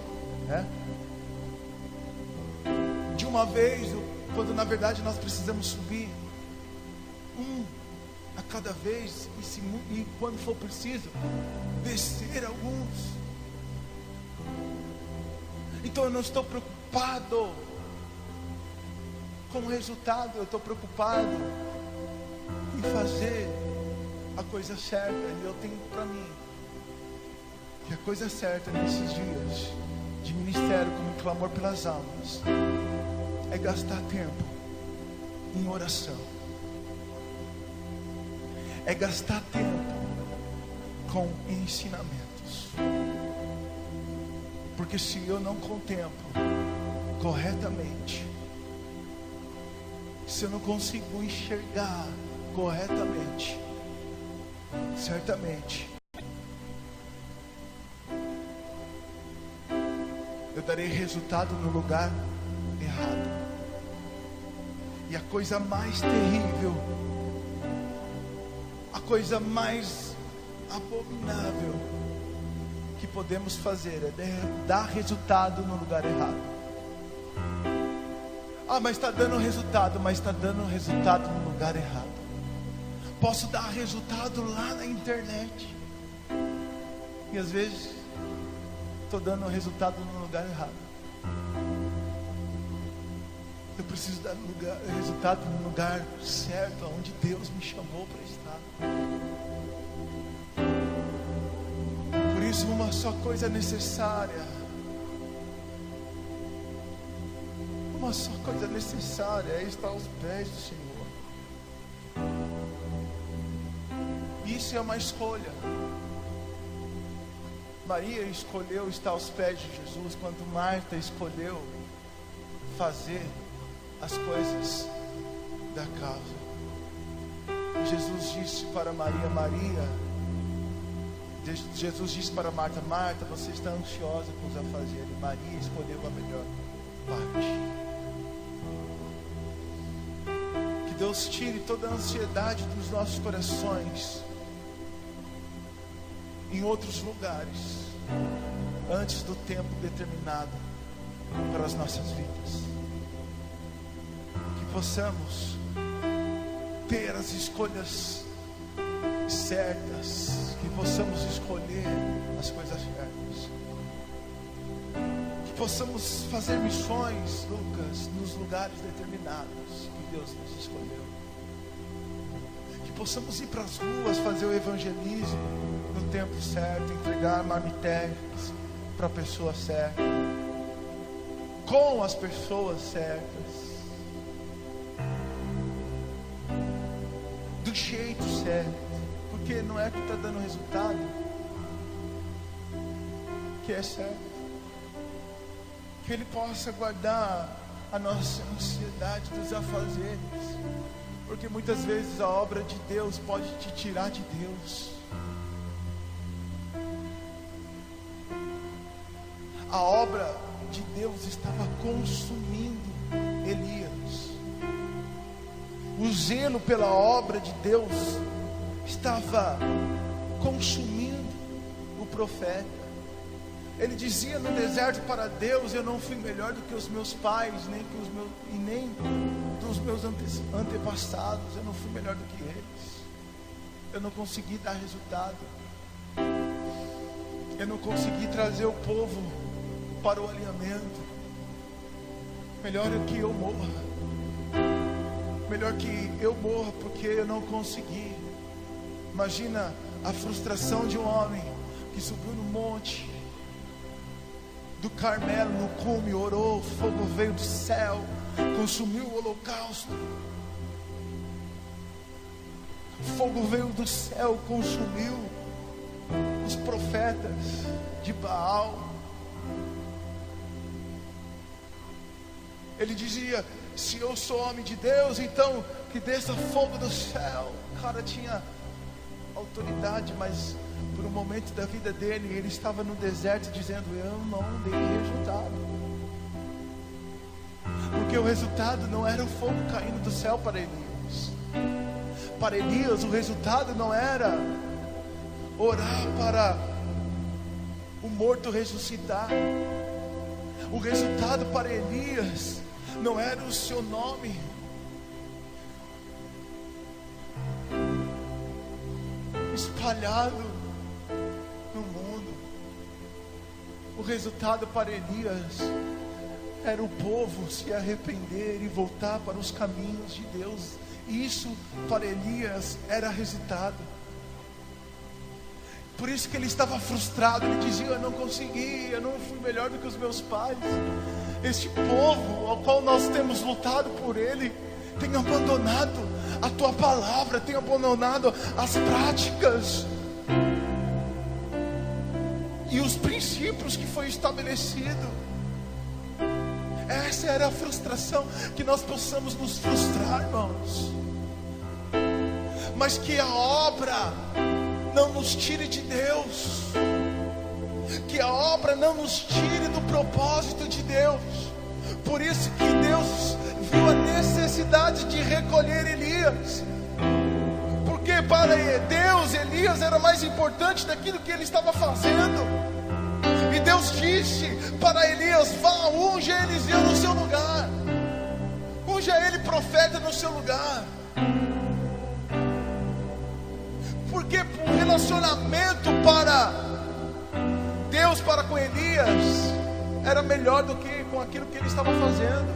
S1: De uma vez, quando na verdade nós precisamos subir um a cada vez, e quando for preciso, descer alguns. Então eu não estou preocupado com o resultado, eu estou preocupado em fazer a coisa certa. E eu tenho para mim que a coisa certa nesses dias de ministério como clamor pelas almas é gastar tempo em oração, é gastar tempo com ensinamentos. Porque se eu não contemplo corretamente, se eu não consigo enxergar corretamente, certamente eu darei resultado no lugar errado. E a coisa mais terrível, a coisa mais abominável que podemos fazer é dar resultado no lugar errado. Ah, mas está dando resultado, no lugar errado. Posso dar resultado lá na internet, e às vezes estou dando resultado no lugar errado. Eu preciso dar resultado no lugar certo, onde Deus me chamou para estar. Pois uma só coisa é necessária. Uma só coisa necessária é estar aos pés do Senhor. Isso é uma escolha. Maria escolheu estar aos pés de Jesus, quando Marta escolheu fazer as coisas da casa. E Jesus disse para Maria, Jesus disse para Marta, Marta, você está ansiosa com os afazeres. Maria escolheu a melhor parte. Que Deus tire toda a ansiedade dos nossos corações em outros lugares, antes do tempo determinado para as nossas vidas. Que possamos ter as escolhas certas, que possamos escolher as coisas certas, que possamos fazer missões, Lucas, nos lugares determinados que Deus nos escolheu, que possamos ir para as ruas fazer o evangelismo no tempo certo, entregar marmitérios para a pessoa certa, com as pessoas certas, do jeito certo. Porque não é que está dando resultado que é certo. Que Ele possa guardar a nossa ansiedade dos afazeres, porque muitas vezes a obra de Deus pode te tirar de Deus. A obra de Deus estava consumindo Elias. O zelo pela obra de Deus estava consumindo o profeta. Ele dizia no deserto para Deus: eu não fui melhor do que os meus pais, nem dos meus antepassados. Eu não fui melhor do que eles. Eu não consegui dar resultado. Eu não consegui trazer o povo para o alinhamento. Melhor é que eu morra. Melhor que eu morra, porque eu não consegui. Imagina a frustração de um homem que subiu no monte do Carmelo, no cume, orou, o fogo veio do céu, consumiu o holocausto. O fogo veio do céu, consumiu os profetas de Baal. Ele dizia: se eu sou homem de Deus, então que desça fogo do céu. O cara tinha autoridade, mas por um momento da vida dele, ele estava no deserto dizendo: eu não dei resultado. Porque o resultado não era o fogo caindo do céu para Elias. Para Elias, o resultado não era orar para o morto ressuscitar. O resultado para Elias não era o seu nome espalhado no mundo. O resultado para Elias era o povo se arrepender e voltar para os caminhos de Deus. Isso para Elias era resultado. Por isso que ele estava frustrado. Ele dizia: eu não consegui, eu não fui melhor do que os meus pais. Este povo ao qual nós temos lutado por ele tem abandonado a tua palavra, tem abandonado as práticas e os princípios que foi estabelecido. Essa era a frustração. Que nós possamos nos frustrar, irmãos, mas que a obra não nos tire de Deus, que a obra não nos tire do propósito de Deus. Por isso que Deus viu a necessidade de recolher Elias, porque para Deus Elias era mais importante daquilo que ele estava fazendo. E Deus disse para Elias: vá, unja Eliseu no seu lugar, unja ele profeta no seu lugar. Porque o relacionamento para Deus para com Elias era melhor do que com aquilo que ele estava fazendo.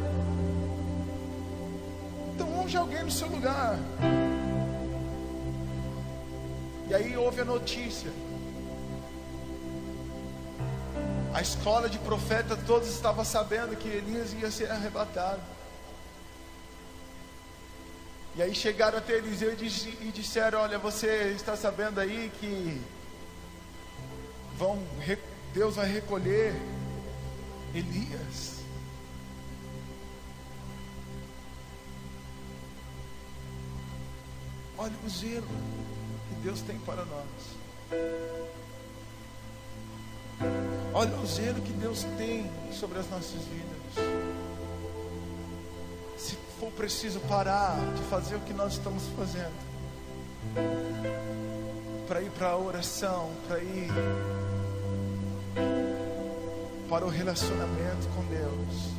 S1: Então unja alguém no seu lugar. E aí houve a notícia A escola de profeta, todos estavam sabendo que Elias ia ser arrebatado. E aí chegaram até Eliseu e disseram: olha, você está sabendo aí que Deus vai recolher Elias. Olha o zelo que Deus tem para nós. Olha o zelo que Deus tem sobre as nossas vidas. Se for preciso parar de fazer o que nós estamos fazendo, para ir para a oração, para ir para o relacionamento com Deus,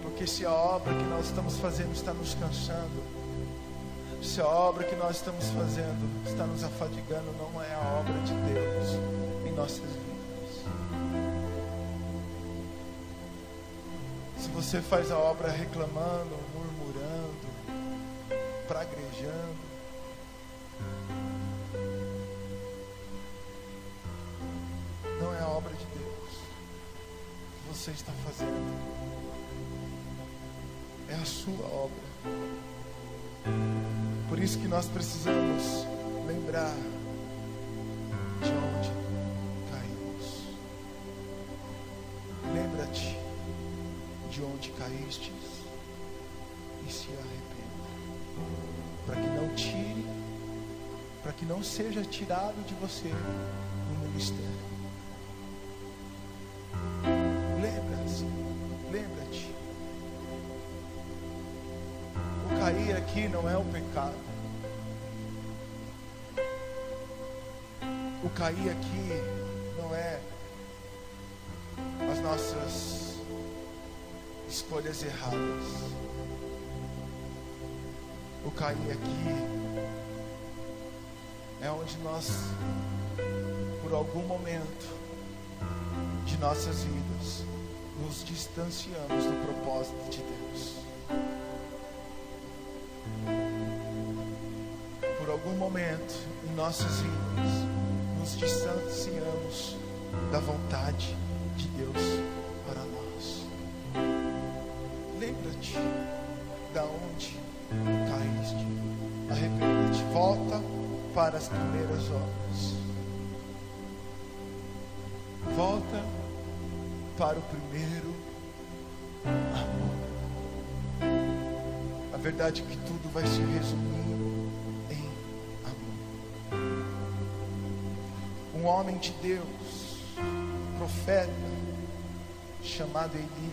S1: porque se a obra que nós estamos fazendo está nos cansando, se a obra que nós estamos fazendo está nos afadigando, não é a obra de Deus em nossas vidas. Se você faz a obra reclamando, murmurando, praguejando, não é a obra de Deus que você está fazendo, é a sua obra. Por isso que nós precisamos lembrar de onde caímos. Lembra-te de onde caíste e se arrependa, para que não tire, para que não seja tirado de você no ministério. Lembra-te. O cair aqui não é o pecado. O cair aqui não é as nossas escolhas erradas. O cair aqui é onde nós, por algum momento de nossas vidas, nos distanciamos do propósito de Deus. Por algum momento em nossas vidas, nos distanciamos da vontade de Deus para nós. Lembra-te da onde caíste, arrependa-te, volta para as primeiras obras, volta para o primeiro amor. A verdade é que tudo vai se resumir em amor. Um homem de Deus, profeta, chamado Eli,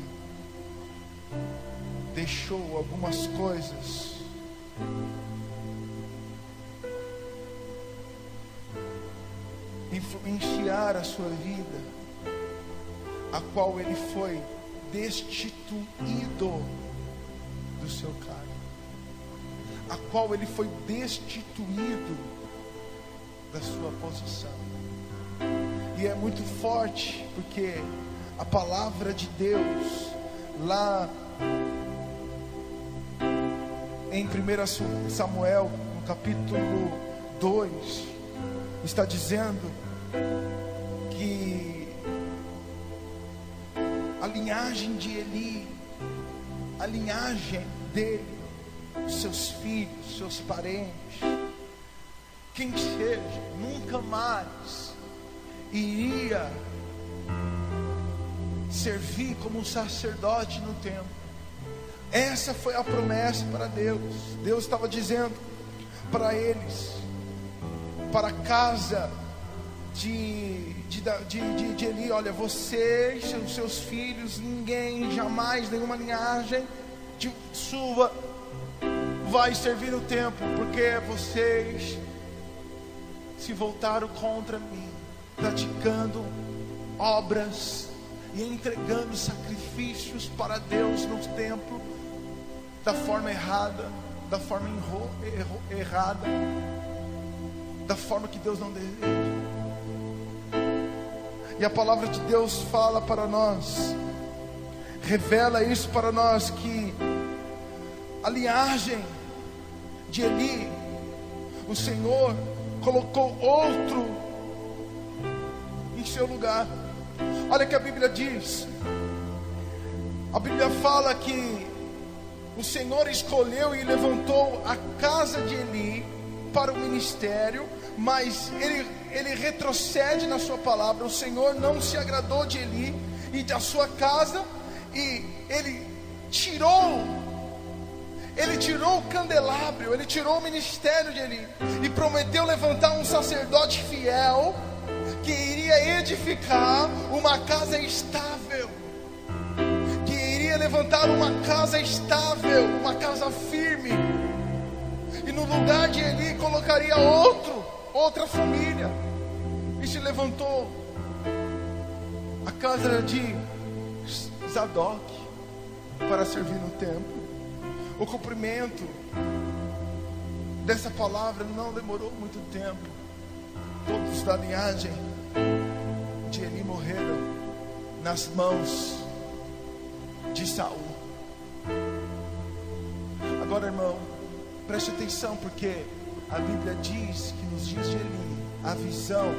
S1: deixou algumas coisas influenciar a sua vida, a qual ele foi destituído do seu cargo, a qual ele foi destituído da sua posição. E é muito forte, porque a palavra de Deus lá em 1 Samuel, no capítulo 2, está dizendo que a linhagem de Eli, a linhagem dele, seus filhos, seus parentes, quem seja, nunca mais iria servir como um sacerdote no templo. Essa foi a promessa para Deus. Deus estava dizendo para eles, para a casa de Eli: olha, vocês, os seus filhos, ninguém, jamais, nenhuma linhagem de sua vai servir no templo, porque vocês se voltaram contra mim, praticando obras e entregando sacrifícios para Deus no templo da forma errada, da forma errada, da forma que Deus não deseja. E a palavra de Deus fala para nós, revela isso para nós, que a linhagem de Eli, o Senhor colocou outro em seu lugar, Olha o que a Bíblia diz. A Bíblia fala que o Senhor escolheu e levantou a casa de Eli para o ministério, mas ele retrocede na sua palavra. O Senhor não se agradou de Eli e da sua casa, e ele tirou o candelabro, ele tirou o ministério de Eli e prometeu levantar um sacerdote fiel que iria edificar uma casa estável, que iria levantar uma casa estável, uma casa firme, e no lugar de Eli colocaria outra família. E se levantou a casa de Zadok para servir no templo. O cumprimento dessa palavra não demorou muito tempo. Todos da linhagem de Eli morreram nas mãos de Saul. Agora, irmão, preste atenção, porque a Bíblia diz que nos dias de Eli a visão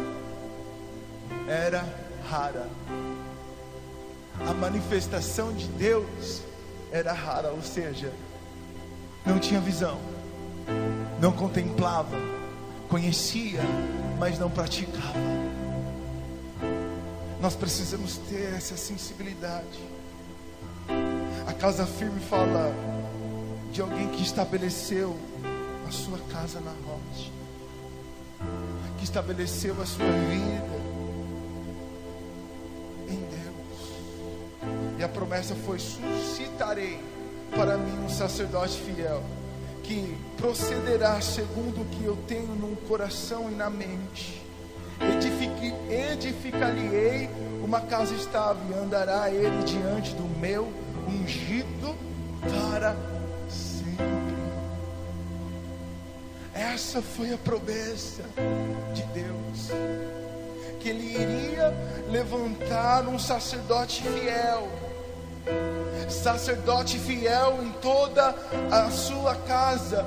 S1: era rara, a manifestação de Deus era rara, ou seja, não tinha visão, não contemplava, conhecia, mas não praticava. Nós precisamos ter essa sensibilidade. A casa firme fala de alguém que estabeleceu a sua casa na rocha, que estabeleceu a sua vida em Deus. E a promessa foi: suscitarei para mim um sacerdote fiel, que procederá segundo o que eu tenho no coração e na mente. Edificar-lhe-ei uma casa estável, e andará ele diante do meu ungido para sempre. Essa foi a promessa de Deus, que Ele iria levantar um sacerdote fiel em toda a sua casa,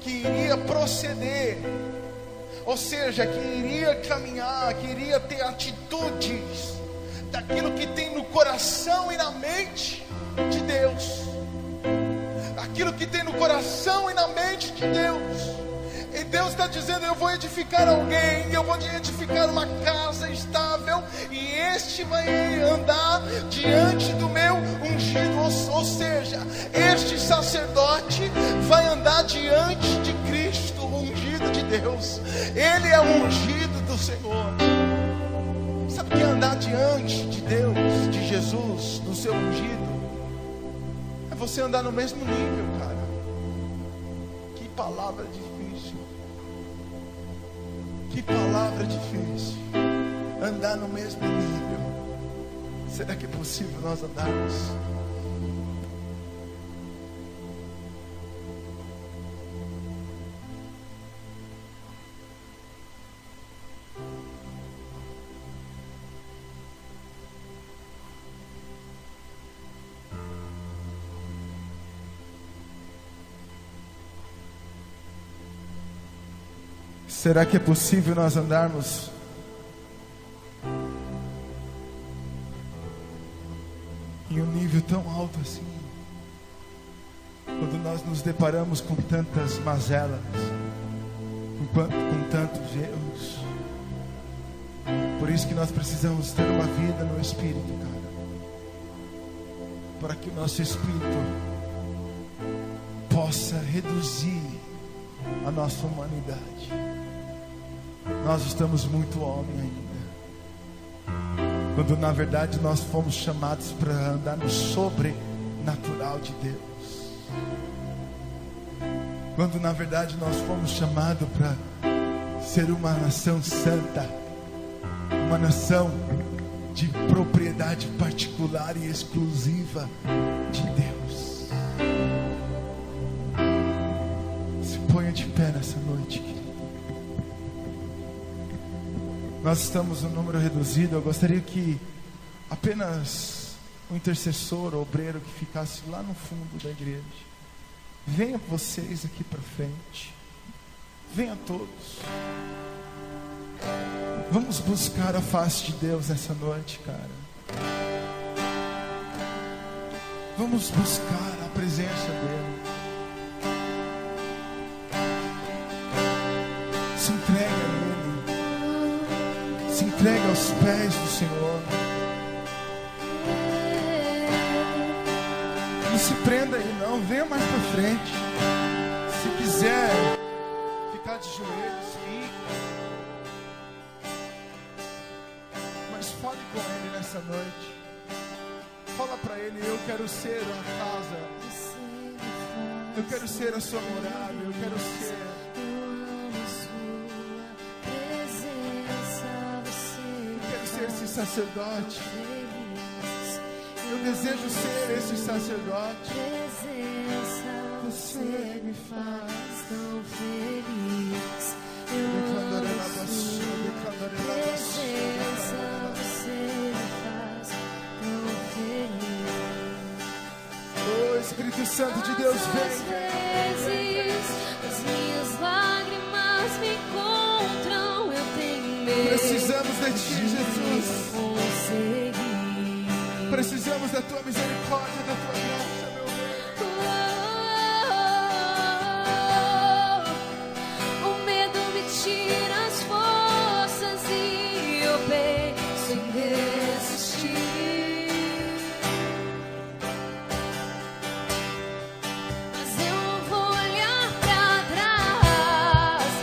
S1: que iria proceder, ou seja, que iria caminhar, que iria ter atitudes daquilo que tem no coração e na mente de Deus, aquilo que tem no coração e na mente de Deus. E Deus está dizendo: eu vou edificar alguém, eu vou edificar uma casa estável, e este vai andar diante do meu ungido, ou seja, este sacerdote vai andar diante de Cristo, o ungido de Deus. Ele é o ungido do Senhor. Sabe o que é andar diante de Deus, de Jesus, do seu ungido? É você andar no mesmo nível, cara. Que palavra difícil. Que palavra difícil. Andar no mesmo nível. Será que é possível nós andarmos? Será que é possível nós andarmos em um nível tão alto assim, quando nós nos deparamos com tantas mazelas, com tantos erros? Por isso que nós precisamos ter uma vida no Espírito, cara, para que o nosso Espírito possa reduzir a nossa humanidade. Nós estamos muito homem ainda, quando na verdade nós fomos chamados para andar no sobrenatural de Deus, quando na verdade nós fomos chamados para ser uma nação santa, uma nação de propriedade particular e exclusiva de Deus. Se ponha de pé nessa noite, querido. Nós estamos um número reduzido. Eu gostaria que apenas o intercessor, o obreiro que ficasse lá no fundo da igreja, venha vocês aqui para frente. Venha todos. Vamos buscar a face de Deus nessa noite, cara. Vamos buscar a presença dele. Se entregue a ele. Se entregue aos pés do Senhor. Não se prenda aí não, venha mais pra frente. Se quiser ficar de joelhos, fique. Mas fale com ele nessa noite. Fala pra ele: eu quero ser a casa, eu quero ser a sua morada, eu quero ser. Eu quero ser esse sacerdote. Eu desejo ser esse sacerdote. Você me faz tão feliz. Eu amo sua presença. Você me faz tão feliz. Oh, Espírito Santo de Deus, vem.
S2: Às vezes as minhas lágrimas me encontram. Eu tenho medo.
S1: Precisamos de ti, Jesus. Precisamos da tua misericórdia, da tua graça, meu Deus.
S2: O medo me tira as forças e eu penso em desistir. Mas eu não vou olhar pra trás.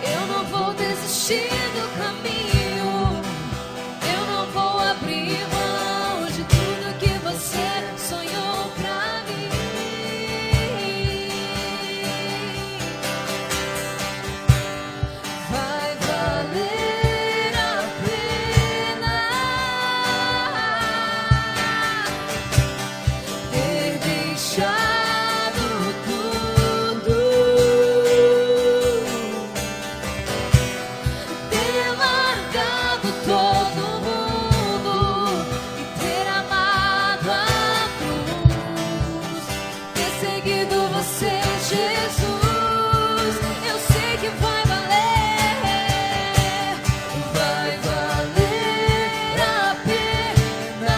S2: Eu não vou desistir do caminho. Eu não vou abrir mão de tudo que você sonhou pra mim. Vai valer a pena ter deixado tudo, ter largado todo mundo e ter amado a cruz, ter seguido você, Jesus. Eu sei que vai valer, vai valer a pena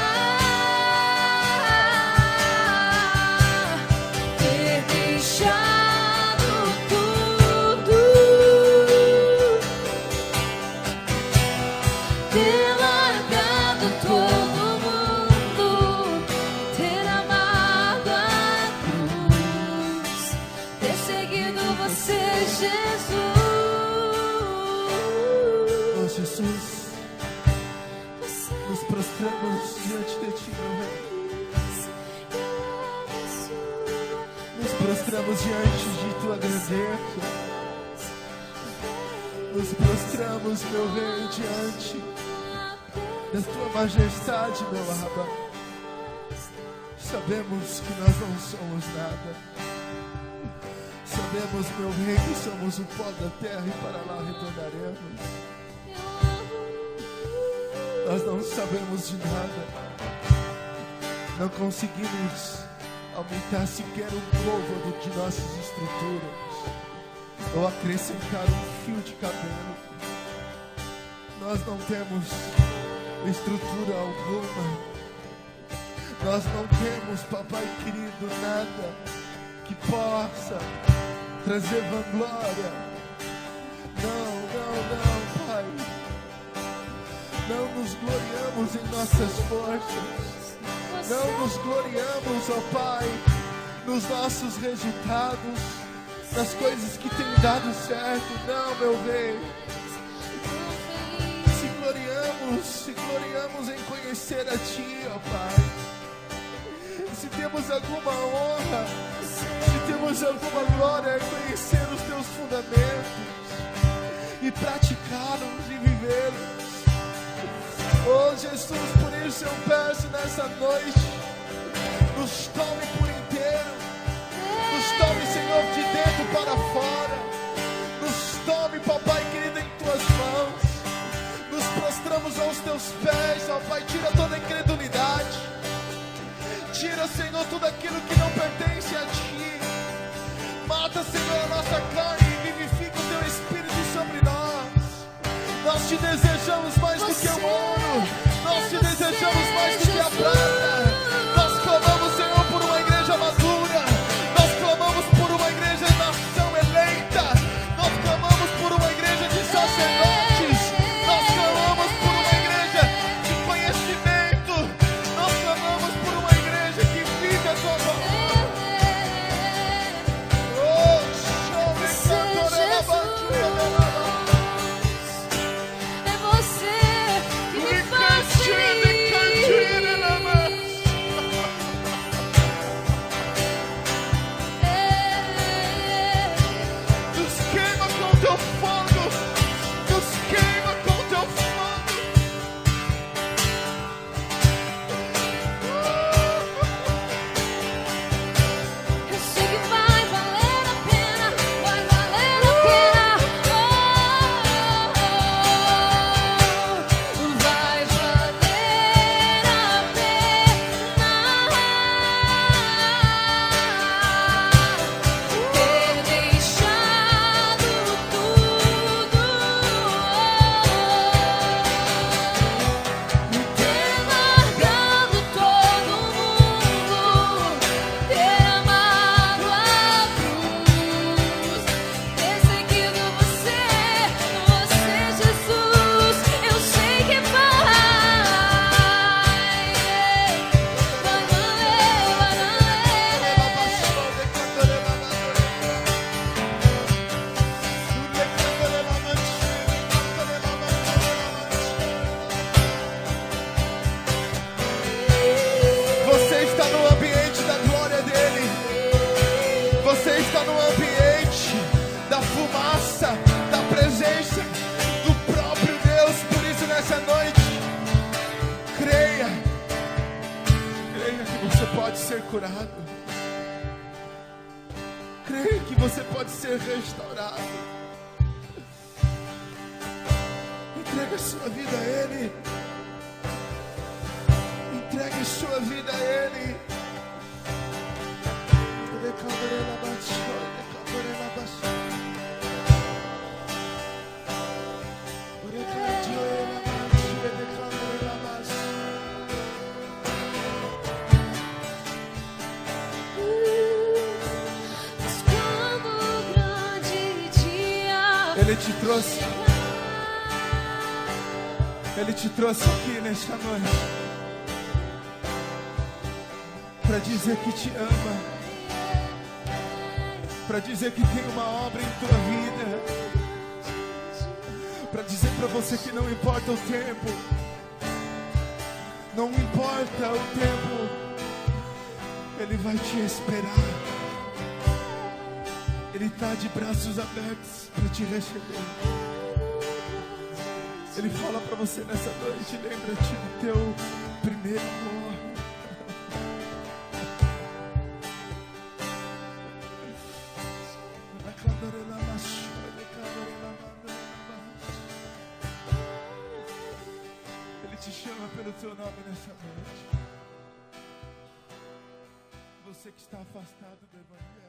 S2: ter deixado tudo, ter largado todo mundo, ter amado a cruz, ter seguido você, Jesus.
S1: Oh, Jesus, nos prostramos diante de ti, meu Rei. Nos prostramos diante de tua grandeza. Nos prostramos, meu Rei, diante da tua majestade, meu Abba. Sabemos que nós não somos nada. Sabemos, meu Rei, que somos o pó da terra e para lá retornaremos. Nós não sabemos de nada. Não conseguimos aumentar sequer um côvado de nossas estruturas ou acrescentar um fio de cabelo. Nós não temos estrutura alguma. Nós não temos, papai querido, nada que possa trazer vanglória. Não, Pai. Não nos gloriamos em nossas forças. Não nos gloriamos, ó Pai, nos nossos resultados, nas coisas que têm dado certo. Não, meu Rei. Se gloriamos em conhecer a Ti, ó Pai. Se temos alguma honra, se temos alguma glória, é conhecer os Teus fundamentos e praticá-los e vivê-los. Oh Jesus, por isso eu peço nessa noite, nos tome por inteiro, nos tome, Senhor, de dentro para fora, nos tome, papai querido, em Tuas mãos, nos prostramos aos Teus pés, ó Pai. Tira toda a incredulidade, tira, Senhor, tudo aquilo que não pertence a Ti, mata, Senhor, a nossa carne e vivifica o Teu Espírito sobre nós. Nós Te desejamos desejamos mais do que o ouro. Nós te desejamos mais do que a prata. Nós clamamos, Senhor, por uma igreja madura. Nós clamamos por uma igreja de nação eleita. Nós clamamos por uma igreja de sacerdotes. Nós clamamos por uma igreja de conhecimento. Nós clamamos por uma igreja que vive a tua palavra. Oh, show me
S2: é você que me faz feliz.
S1: Nos queima com teu fogo. Nos queima com teu fogo.
S2: Eu sei que vai valer a pena, vai valer a pena. Vai valer a pena ter deixado tudo, ter largado todo mundo, ter amado a cruz, ter seguido você, Jesus. Eu sei que vai
S1: Você está no ambiente da glória dele. Você está no ambiente da fumaça, da presença do próprio Deus. Por isso nessa noite, creia que você pode ser curado. Creia que você pode ser restaurado. Entregue a sua vida a Ele. Entregue sua vida a Ele.
S2: Mas quando o grande dia
S1: Ele te trouxe. Ele te trouxe aqui nesta noite para dizer que te ama, para dizer que tem uma obra em tua vida, para dizer para você que não importa o tempo, não importa o tempo, Ele vai te esperar. Ele está de braços abertos para te receber. Ele fala para você nessa noite: lembra-te do teu primeiro amor. Ele te chama pelo teu nome nessa noite. Você que está afastado do Evangelho.